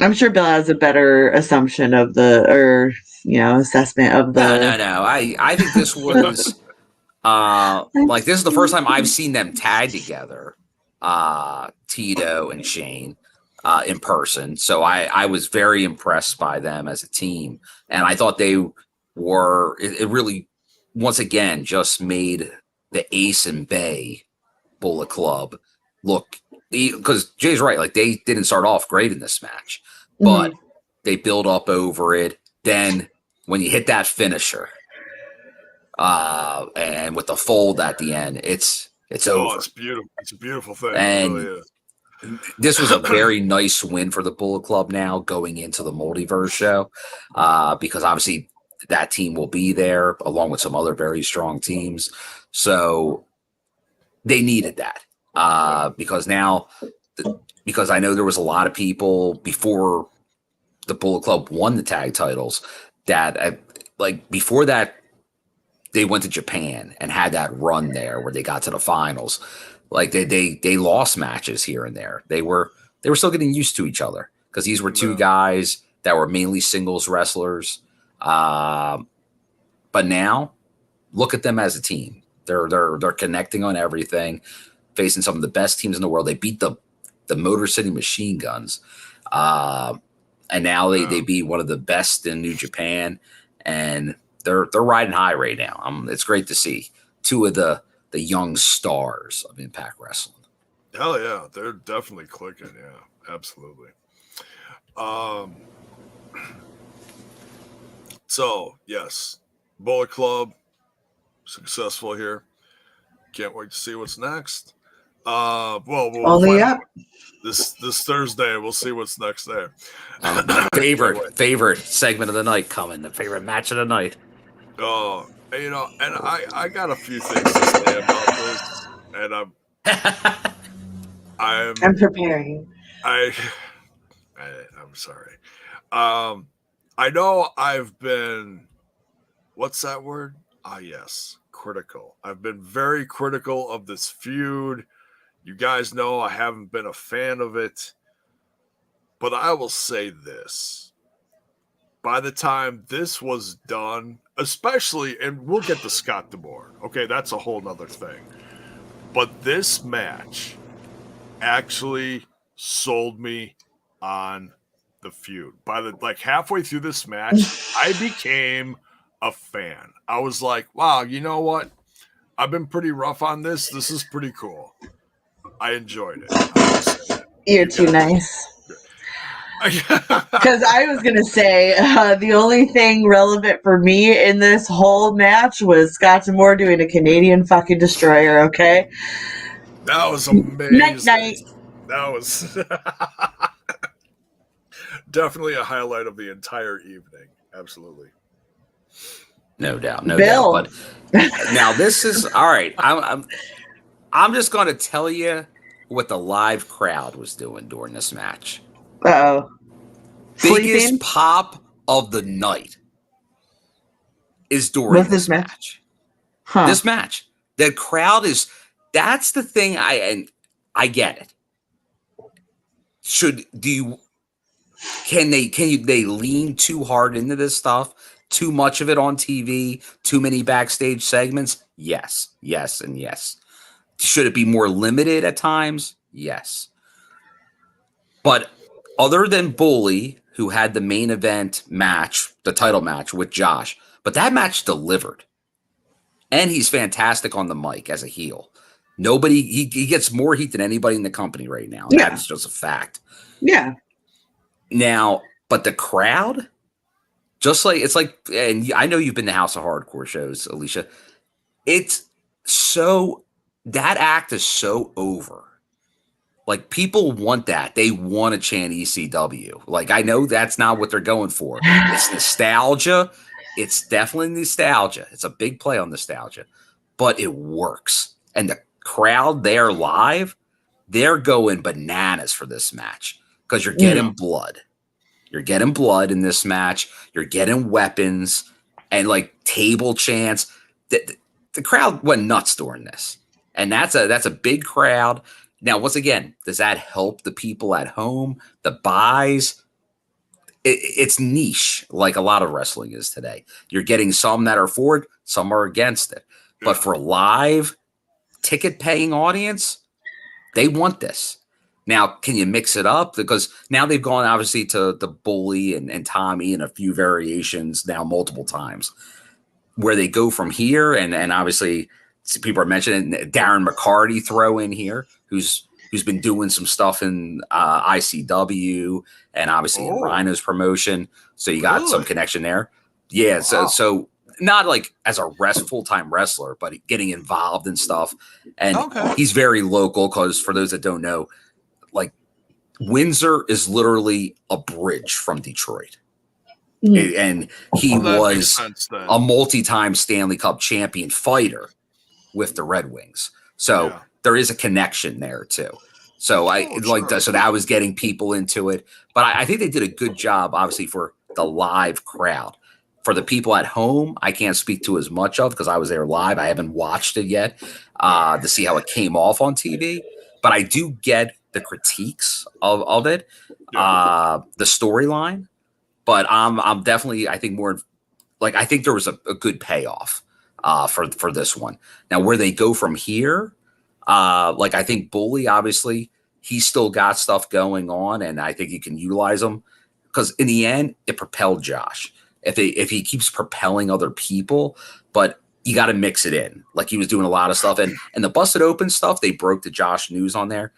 I'm sure Bill has a better assumption of or assessment of the. No. I think this was like this is the first time I've seen them tag together, Tito and Shane, in person. So I was very impressed by them as a team, and I thought they were. It really, once again, just made the Ace and Bay Bullet Club look, because Jay's right. Like, they didn't start off great in this match, but they build up over it. Then when you hit that finisher, and with the fold at the end, it's over. It's beautiful. It's a beautiful thing. And it really is. This was a very nice win for the Bullet Club now going into the Multiverse show, because obviously that team will be there along with some other very strong teams. So they needed that, because now, because I know there was a lot of people before the Bullet Club won the tag titles that like before that they went to Japan and had that run there where they got to the finals. Like they lost matches here and there. They were still getting used to each other because these were two guys that were mainly singles wrestlers. But now look at them as a team. They're connecting on everything, facing some of the best teams in the world. They beat the Motor City Machine Guns. And now they beat one of the best in New Japan, and they're riding high right now. It's great to see two of the young stars of Impact Wrestling. Hell yeah, they're definitely clicking. Yeah, absolutely. So yes, Bullet Club successful here. Can't wait to see what's next. We'll only up this Thursday. We'll see what's next there. Favorite segment of the night coming. The favorite match of the night. Oh, and I got a few things to say about this, and I'm preparing. I'm sorry. I know I've been, what's that word? Yes, critical. I've been very critical of this feud. You guys know I haven't been a fan of it, but I will say this. By the time this was done, especially, and we'll get to Scott D'Amore. Okay, that's a whole nother thing. But this match actually sold me on the feud. By the halfway through this match, I became a fan. I was like, wow, you know what? I've been pretty rough on this. This is pretty cool. I enjoyed it. You're too nice. Because I was going to say, the only thing relevant for me in this whole match was Scott D'Amore doing a Canadian fucking destroyer, okay? That was amazing. Night. That was definitely a highlight of the entire evening. Absolutely. No doubt. But now this is, all right, I'm just going to tell you what the live crowd was doing during this match. Uh-oh. Biggest Sleeping? Pop of the night is during this match. Huh. This match. The crowd is, that's the thing, I get it. Can they lean too hard into this stuff? Too much of it on TV? Too many backstage segments? Yes, and yes. Should it be more limited at times? Yes. But other than Bully, who had the main event match, the title match with Josh, but that match delivered. And he's fantastic on the mic as a heel. He gets more heat than anybody in the company right now. Yeah. That is just a fact. Yeah. Now, but the crowd, and I know you've been to House of Hardcore shows, Alicia. That act is so over. Like, people want that. They want to chant ECW. Like, I know that's not what they're going for. It's nostalgia. It's definitely nostalgia. It's a big play on nostalgia. But it works. And the crowd there live, they're going bananas for this match. Because you're getting blood. You're getting blood in this match. You're getting weapons. And, table chants. The crowd went nuts during this. And that's a big crowd. Now, once again, does that help the people at home, the buys? it's niche, like a lot of wrestling is today. You're getting some that are for it, some are against it. But for live ticket paying audience, they want this. Now, can you mix it up? Because now they've gone obviously to the Bully and Tommy and a few variations now multiple times, where they go from here. And obviously people are mentioning Darren McCarty throw in here, who's been doing some stuff in ICW and obviously in Rhino's promotion. So you got some connection there. Yeah. Wow. So not like as a full-time wrestler, but getting involved in stuff. And he's very local because for those that don't know, like Windsor is literally a bridge from Detroit. Mm-hmm. And he was a multi-time Stanley Cup champion fighter with the Red Wings. So there is a connection there too. So so that was getting people into it. But I think they did a good job, obviously, for the live crowd. For the people at home, I can't speak to as much of because I was there live. I haven't watched it yet to see how it came off on TV. But I do get the critiques of it, the storyline. But I'm definitely, I think more like I think there was a good payoff for this one. Now where they go from here, like I think Bully, obviously, he's still got stuff going on, and I think you can utilize him because in the end, it propelled Josh. If he keeps propelling other people, but you got to mix it in. Like he was doing a lot of stuff, and the Busted Open stuff, they broke the Josh news on there.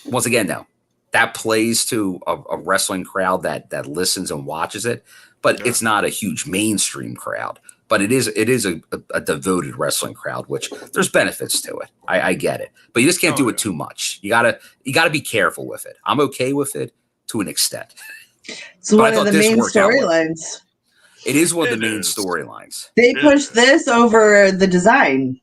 Once again, though, that plays to a wrestling crowd that listens and watches it, but it's not a huge mainstream crowd. But it is a devoted wrestling crowd, which there's benefits to it. I get it, but you just can't do it too much. You gotta be careful with it. I'm okay with it to an extent. It's one of the main storylines. It is one of the main storylines. They pushed this over the design.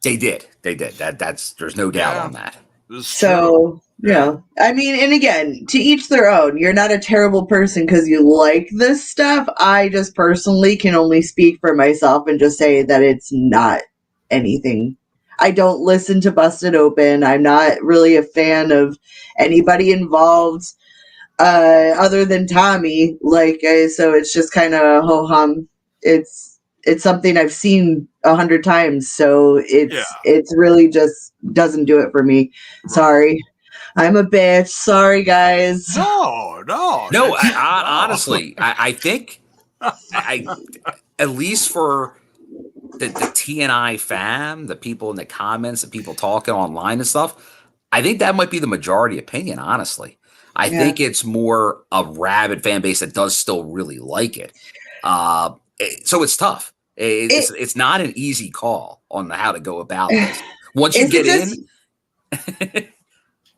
They did. There's no doubt on that. So, yeah. I mean, and again, to each their own. You're not a terrible person because you like this stuff. I just personally can only speak for myself and just say that it's not anything. I don't listen to Busted Open. I'm not really a fan of anybody involved. Other than Tommy, so it's just kind of ho hum. It's something I've seen 100 times, so it's really just doesn't do it for me. Right. Sorry, I'm a bitch. Sorry, guys. No. Honestly, I think at least for the TNI fam, the people in the comments, the people talking online and stuff, I think that might be the majority opinion. Honestly. I think it's more a rabid fan base that does still really like it. So it's tough. It's not an easy call on how to go about this. Once you get in.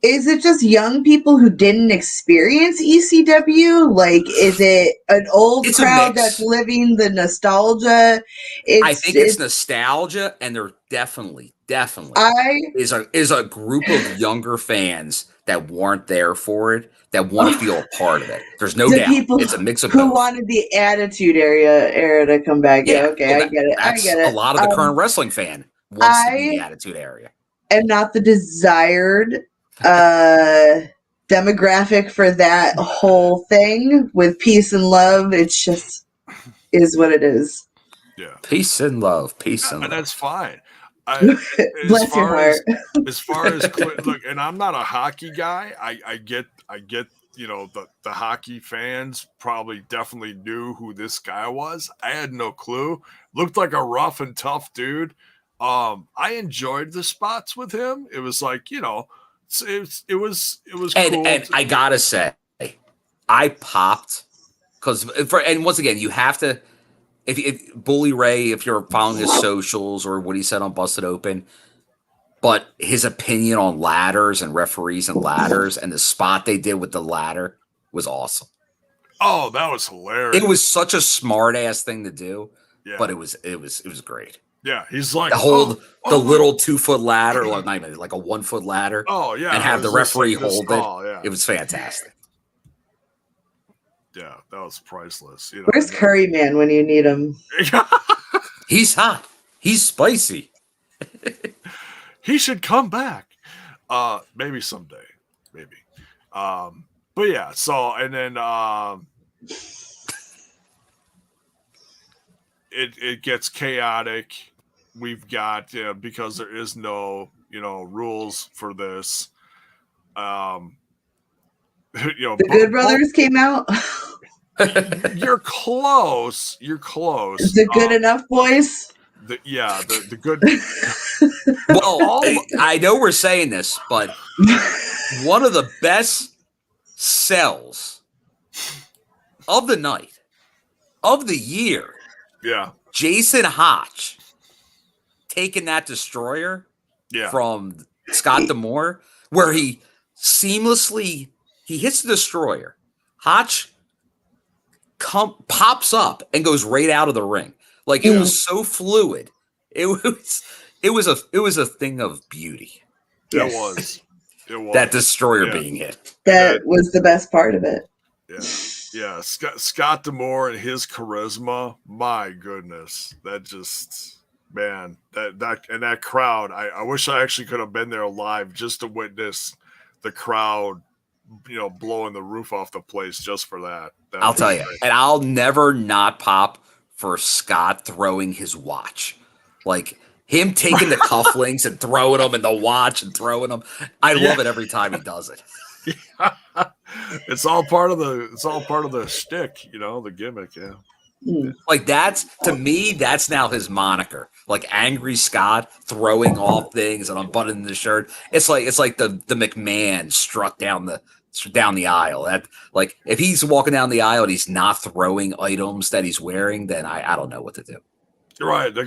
Is it just young people who didn't experience ECW? Like, is it an old crowd that's living the nostalgia? I think it's nostalgia, and there definitely is a group of younger fans that weren't there for it, that want to feel a part of it. There's no doubt. It's a mix of who both. Wanted the Attitude era to come back. Yeah, okay, I get it. A lot of the current wrestling fan wants to be the Attitude area. I'm not the desired demographic for that whole thing with peace and love. It's just is what it is. Yeah, peace and love, and that's fine. Bless your heart. As far as look, and I'm not a hockey guy. I get the hockey fans probably definitely knew who this guy was. I had no clue. Looked like a rough and tough dude. I enjoyed the spots with him. It was like, it was cool. And I gotta say, I popped and once again, you have to. If Bully Ray, if you're following his socials or what he said on Busted Open, but his opinion on ladders and referees and ladders and the spot they did with the ladder was awesome. Oh, that was hilarious. It was such a smart ass thing to do, but it was great. Yeah, he's like the little 2-foot ladder, or not even like a 1-foot ladder. Oh yeah, and have the referee hold it. Yeah. It was fantastic. Yeah, that was priceless. Where's Curry Man when you need him? He's hot. He's spicy. He should come back. Maybe someday. Maybe. But yeah, so and then it gets chaotic. We've got because there is no rules for this. The Good Brothers came out. You're close. Is it good enough, boys? The good. Well, I know we're saying this, but one of the best sells of the night, of the year, Jason Hotch taking that destroyer from Scott D'Amore, where he seamlessly hits the destroyer. Hotch pops up and goes right out of the ring. Like it was so fluid. It was a thing of beauty. It was. That destroyer being hit. That was the best part of it. Yeah. Scott D'Amore and his charisma. My goodness, that just that crowd. I wish I actually could have been there live just to witness the crowd, blowing the roof off the place just for that. I'll tell you, and I'll never not pop for Scott throwing his watch, like him taking the cufflinks and throwing them, and the watch and throwing them. I love it every time he does it. It's all part of the shtick, the gimmick. Yeah. Like to me, that's now his moniker. Like Angry Scott throwing off things and unbuttoning the shirt. It's like the McMahon struck down the aisle. That, like, if he's walking down the aisle and he's not throwing items that he's wearing, then I don't know what to do. Right, the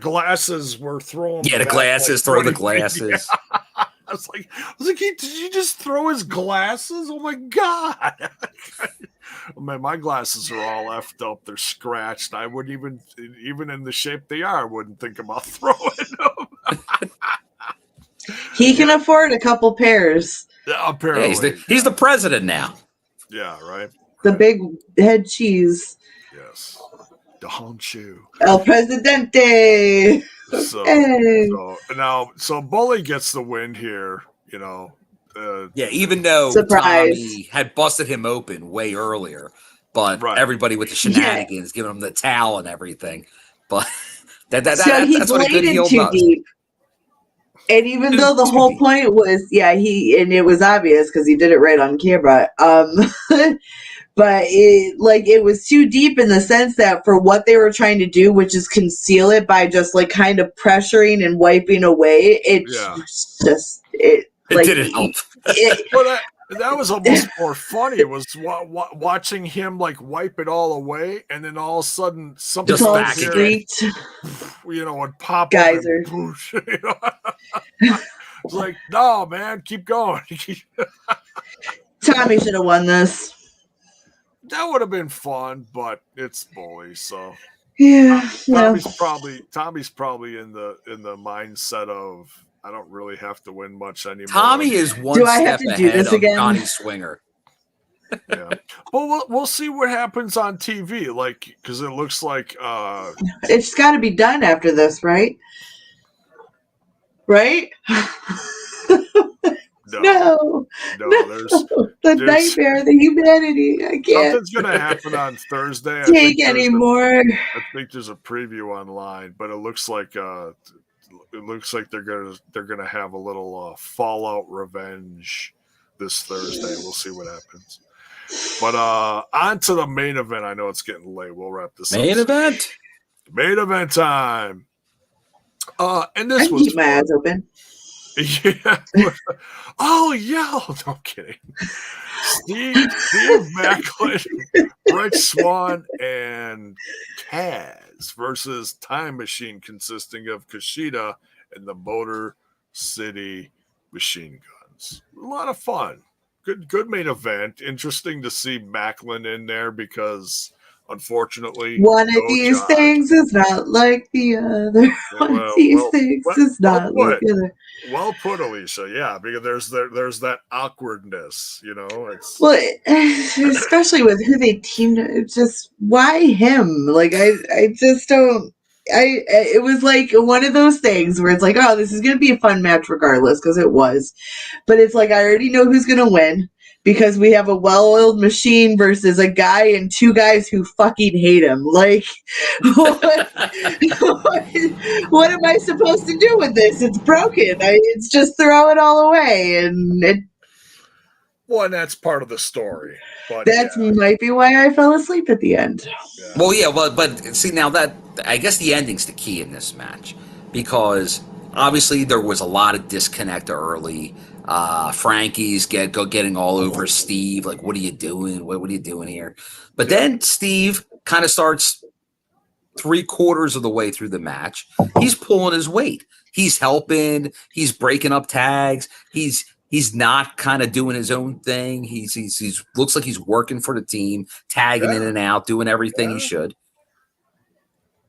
glasses were thrown. Yeah, the glasses. Throw the glasses. Yeah. I was like, did you just throw his glasses? Oh my god! Oh, man, my glasses are all effed up. They're scratched. I wouldn't even in the shape they are, I wouldn't think about throwing them. He can afford a couple pairs. Yeah, apparently. Yeah, he's the president now. Yeah, right. The big head cheese. Yes. The honchu. El Presidente. So Bully gets the win here, even though Tommy had busted him open way earlier, but everybody with the shenanigans, giving him the towel and everything. But that's what a good heel does. Deep. And even though the whole point was, and it was obvious because he did it right on camera. But it was too deep in the sense that for what they were trying to do, which is conceal it by just like kind of pressuring and wiping away, it didn't help. That was almost more funny. It was watching him like wipe it all away, and then all of a sudden something just back again. Would pop Geyser. Up and poosh, It's like, no, man, keep going. Tommy should have won this. That would have been fun, but it's Bully, so Tommy's probably in the mindset of, I don't really have to win much anymore. Tommy is one step ahead of Johnny Swinger. Yeah, but we'll see what happens on TV. Like, because it looks like it's got to be done after this, right? Right? No. There's nightmare, the humanity. I can't. Something's gonna happen on Thursday. Take anymore. I think there's a preview online, but it looks like they're gonna have a little Fallout revenge this Thursday. We'll see what happens. But on to the main event. I know it's getting late. We'll wrap this up. Main event time. And this was keep my eyes open. Yeah. Oh, yeah. No, I'm kidding. Steve Maclin, Swann, and Kaz versus Time Machine, consisting of KUSHIDA and the Motor City Machine Guns. A lot of fun. Good main event. Interesting to see Maclin in there because, unfortunately, one of these things is not like the other. One of these things is not like the other. Well put, Alicia. Yeah, because there's that awkwardness, It's especially with who they teamed. Just why him? Like I just don't. It was like one of those things where it's like, oh, this is going to be a fun match regardless, because it was. But it's like, I already know who's going to win. because we have a well-oiled machine versus a guy and two guys who fucking hate him. Like, what am I supposed to do with this? It's broken. It's just throw it all away. And and that's part of the story. But that might be why I fell asleep at the end. Yeah. Well, yeah, but see, now that, I guess the ending's the key in this match, because obviously there was a lot of disconnect early. Frankie's getting all over Steve, like, what are you doing? What are you doing here? But then Steve kind of starts 3/4 of the way through the match. He's pulling his weight. He's helping. He's breaking up tags. He's not kind of doing his own thing. He's looks like he's working for the team, tagging in and out, doing everything he should.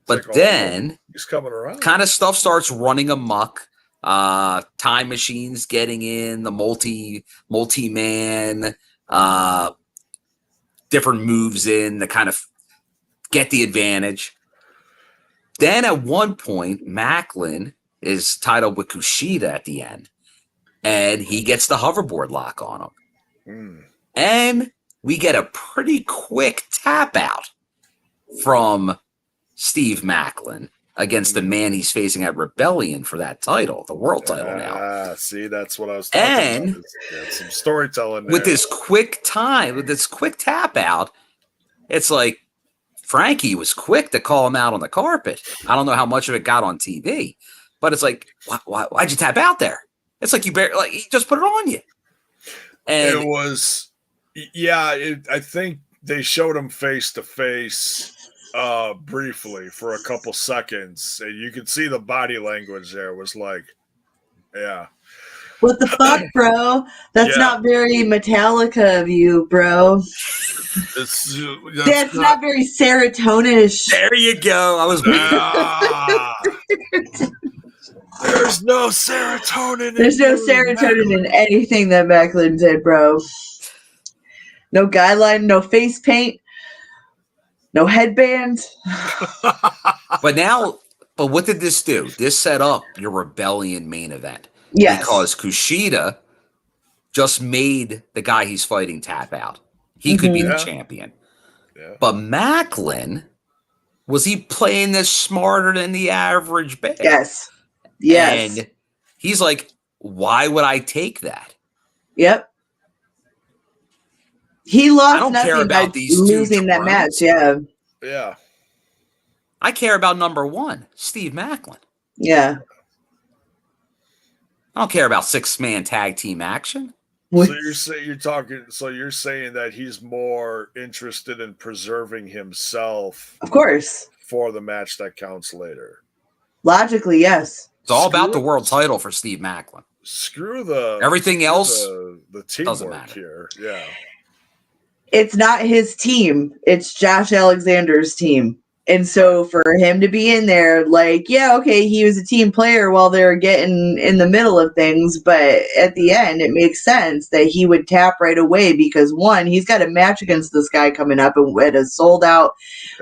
But like, then he's coming around. Kind of stuff starts running amok. Time machines getting in, the multi-man, different moves in to kind of get the advantage. Then at one point, Maclin is tied up with KUSHIDA at the end, and he gets the hoverboard lock on him. And we get a pretty quick tap out from Steve Maclin against the man he's facing at Rebellion for that title, the world title now. See, that's what I was talking about. Some storytelling there. With this quick tap out, it's like Frankie was quick to call him out on the carpet. I don't know how much of it got on TV, but it's like, why'd you tap out there? It's like he just put it on you. And it was, I think they showed him face to face briefly for a couple seconds, and you could see the body language there was like, what the fuck, bro? That's not very Metallica of you, bro. That's not very serotonin-ish. There you go. I was There's no serotonin. There's no serotonin in anything that Maclin did, bro. No guideline, no face paint. No headband. But what did this do? This set up your Rebellion main event. Yes. Because KUSHIDA just made the guy he's fighting tap out. He could be the champion. Yeah. But Maclin, was he playing this smarter than the average bear? Yes. And he's like, why would I take that? Yep. He lost I don't nothing care about by these losing that match. Yeah. Yeah. I care about number one, Steve Maclin. Yeah. I don't care about 6-man tag team action. So you're saying that he's more interested in preserving himself, of course, for the match that counts later. Logically, yes. It's all about the world title for Steve Maclin. Everything else. The teamwork here. Yeah. It's not his team. It's Josh Alexander's team. And so for him to be in there, like, he was a team player while they were getting in the middle of things. But at the end, it makes sense that he would tap right away because, one, he's got a match against this guy coming up at a sold-out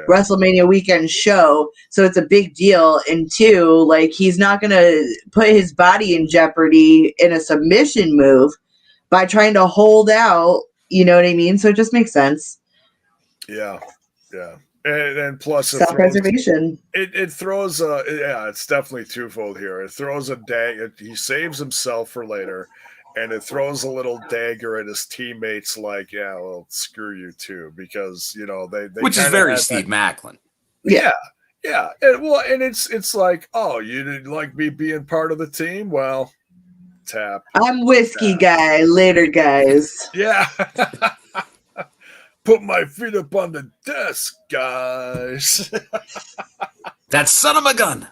WrestleMania weekend show. So it's a big deal. And two, like, he's not going to put his body in jeopardy in a submission move by trying to hold out. You know what I mean? So it just makes sense. Yeah. Yeah. And plus self-preservation. It throws it's definitely twofold here. It throws a dagger. He saves himself for later, and it throws a little dagger at his teammates. Like, well, screw you too, because they which is very Steve Maclin. Yeah. And it's like, oh, you didn't like me being part of the team? Well, tap. I'm whiskey guy. Later, guys. Yeah. Put my feet up on the desk, guys. That son of a gun.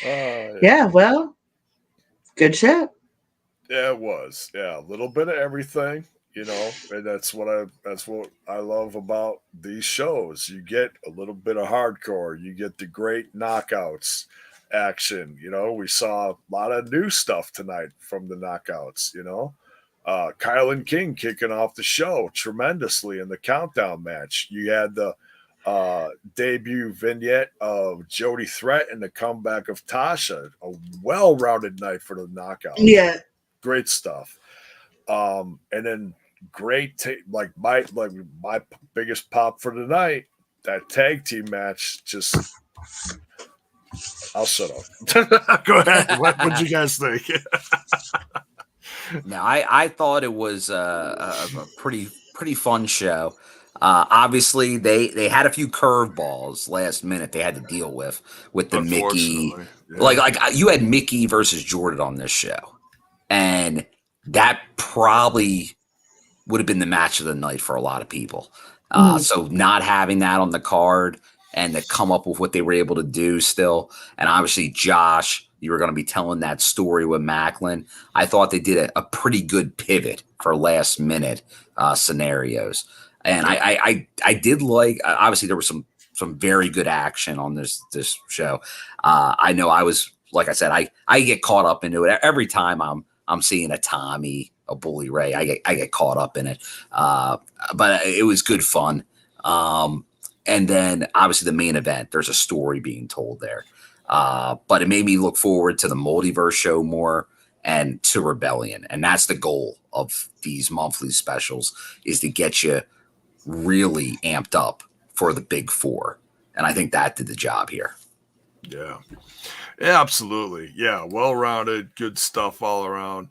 Yeah, well, good shit. Yeah, it was. Yeah, a little bit of everything, and that's what I love about these shows. You get a little bit of hardcore, you get the great knockouts action. We saw a lot of new stuff tonight from the knockouts, KiLynn King kicking off the show tremendously in the countdown match. You had the debut vignette of Jody Threat and the comeback of Tasha. A well-rounded night for the knockout. Yeah. Great stuff. And then great, like my biggest pop for tonight, that tag team match. Just, I'll shut up. Go ahead. What'd you guys think? No, I thought it was a pretty fun show. Obviously, they had a few curveballs last minute they had to deal with the Mickey. Yeah. Like you had Mickey versus Jordan on this show, and that probably would have been the match of the night for a lot of people. So not having that on the card and to come up with what they were able to do still, and obviously Josh, you were going to be telling that story with Maclin. I thought they did a pretty good pivot for last minute scenarios. And I did like, obviously there was some very good action on this show. I know I was, like I said, I get caught up into it every time I'm seeing a Tommy, a Bully Ray. I get caught up in it. But it was good fun. And then obviously the main event, there's a story being told there. But it made me look forward to the Multiverse show more and to Rebellion. And that's the goal of these monthly specials, is to get you really amped up for the big four. And I think that did the job here. Yeah, absolutely. Yeah, well-rounded, good stuff all around.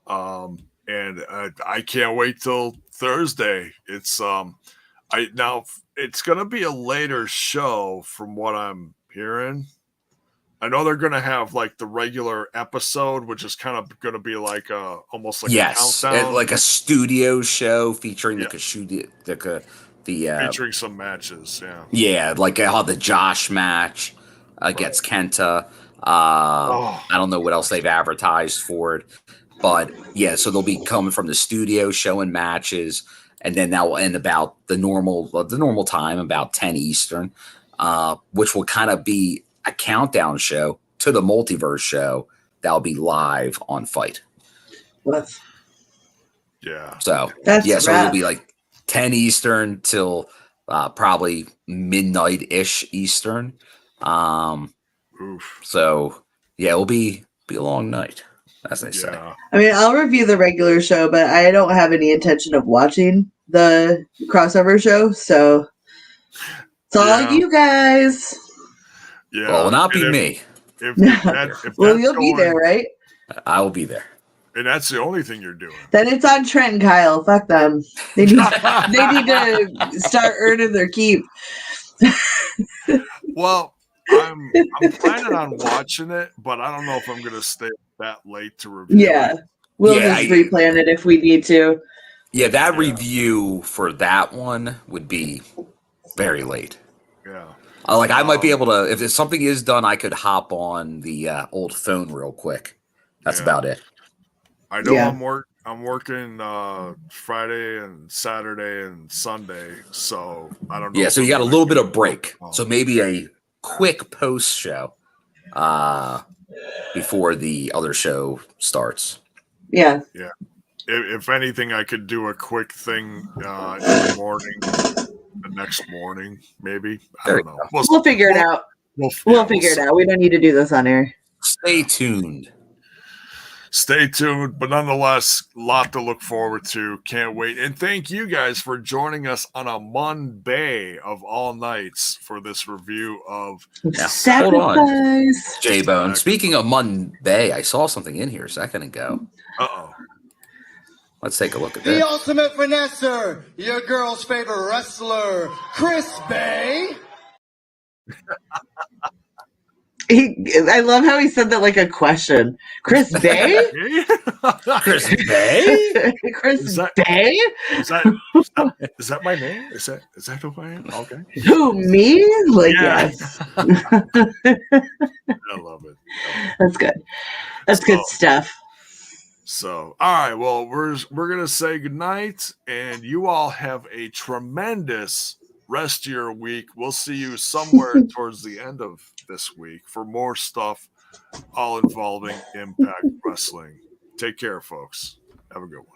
And I can't wait till Thursday. It's it's gonna be a later show from what I'm hearing. I know they're gonna have like the regular episode, which is kind of gonna be like almost like a countdown, like a studio show featuring the KUSHIDA, featuring some matches. Yeah, like how the Josh match against Kenta. I don't know what else they've advertised for it, but yeah, so they'll be coming from the studio showing matches, and then that will end about the normal time, about 10 Eastern, which will kind of be a countdown show to the Multiverse show that'll be live on Fight. What? Yeah. So so it'll be like 10 Eastern till probably midnight-ish Eastern. So yeah, it'll be a long night, as they say. I mean, I'll review the regular show, but I don't have any intention of watching the crossover show, so it's all you guys. Yeah, well, it will not be me. Well, you'll be there, right? I will be there. And that's the only thing you're doing. Then it's on Trent and Kyle. Fuck them. They need to start earning their keep. Well, I'm planning on watching it, but I don't know if I'm going to stay that late to review it. We'll just replan it if we need to. Yeah, that review for that one would be very late. Yeah. I might be able to, if something is done, I could hop on the old phone real quick. That's about it. I know I'm working Friday and Saturday and Sunday, so I don't know. Yeah, so you got a little bit of break. So maybe a quick post show before the other show starts. Yeah. Yeah. If anything, I could do a quick thing in the morning, the next morning, maybe. I don't know. We'll figure it out. We'll figure it out. We don't need to do this on air. Stay tuned. Stay tuned, but nonetheless, a lot to look forward to. Can't wait. And thank you guys for joining us on a Monday of all nights for this review of Hold on, J-Bone. Speaking of Monday, I saw something in here a second ago. Uh-oh. Let's take a look at this. The ultimate finesser, your girl's favorite wrestler, Chris Bay. I love how he said that like a question. Chris Bay? Chris Bay? Chris Bay? Is that my name? Is that who I am? Okay. Who, me? Yes. I love it. That's good. That's good stuff. So, all right. Well, we're gonna say goodnight, and you all have a tremendous rest of your week. We'll see you somewhere towards the end of this week for more stuff all involving Impact Wrestling. Take care, folks. Have a good one.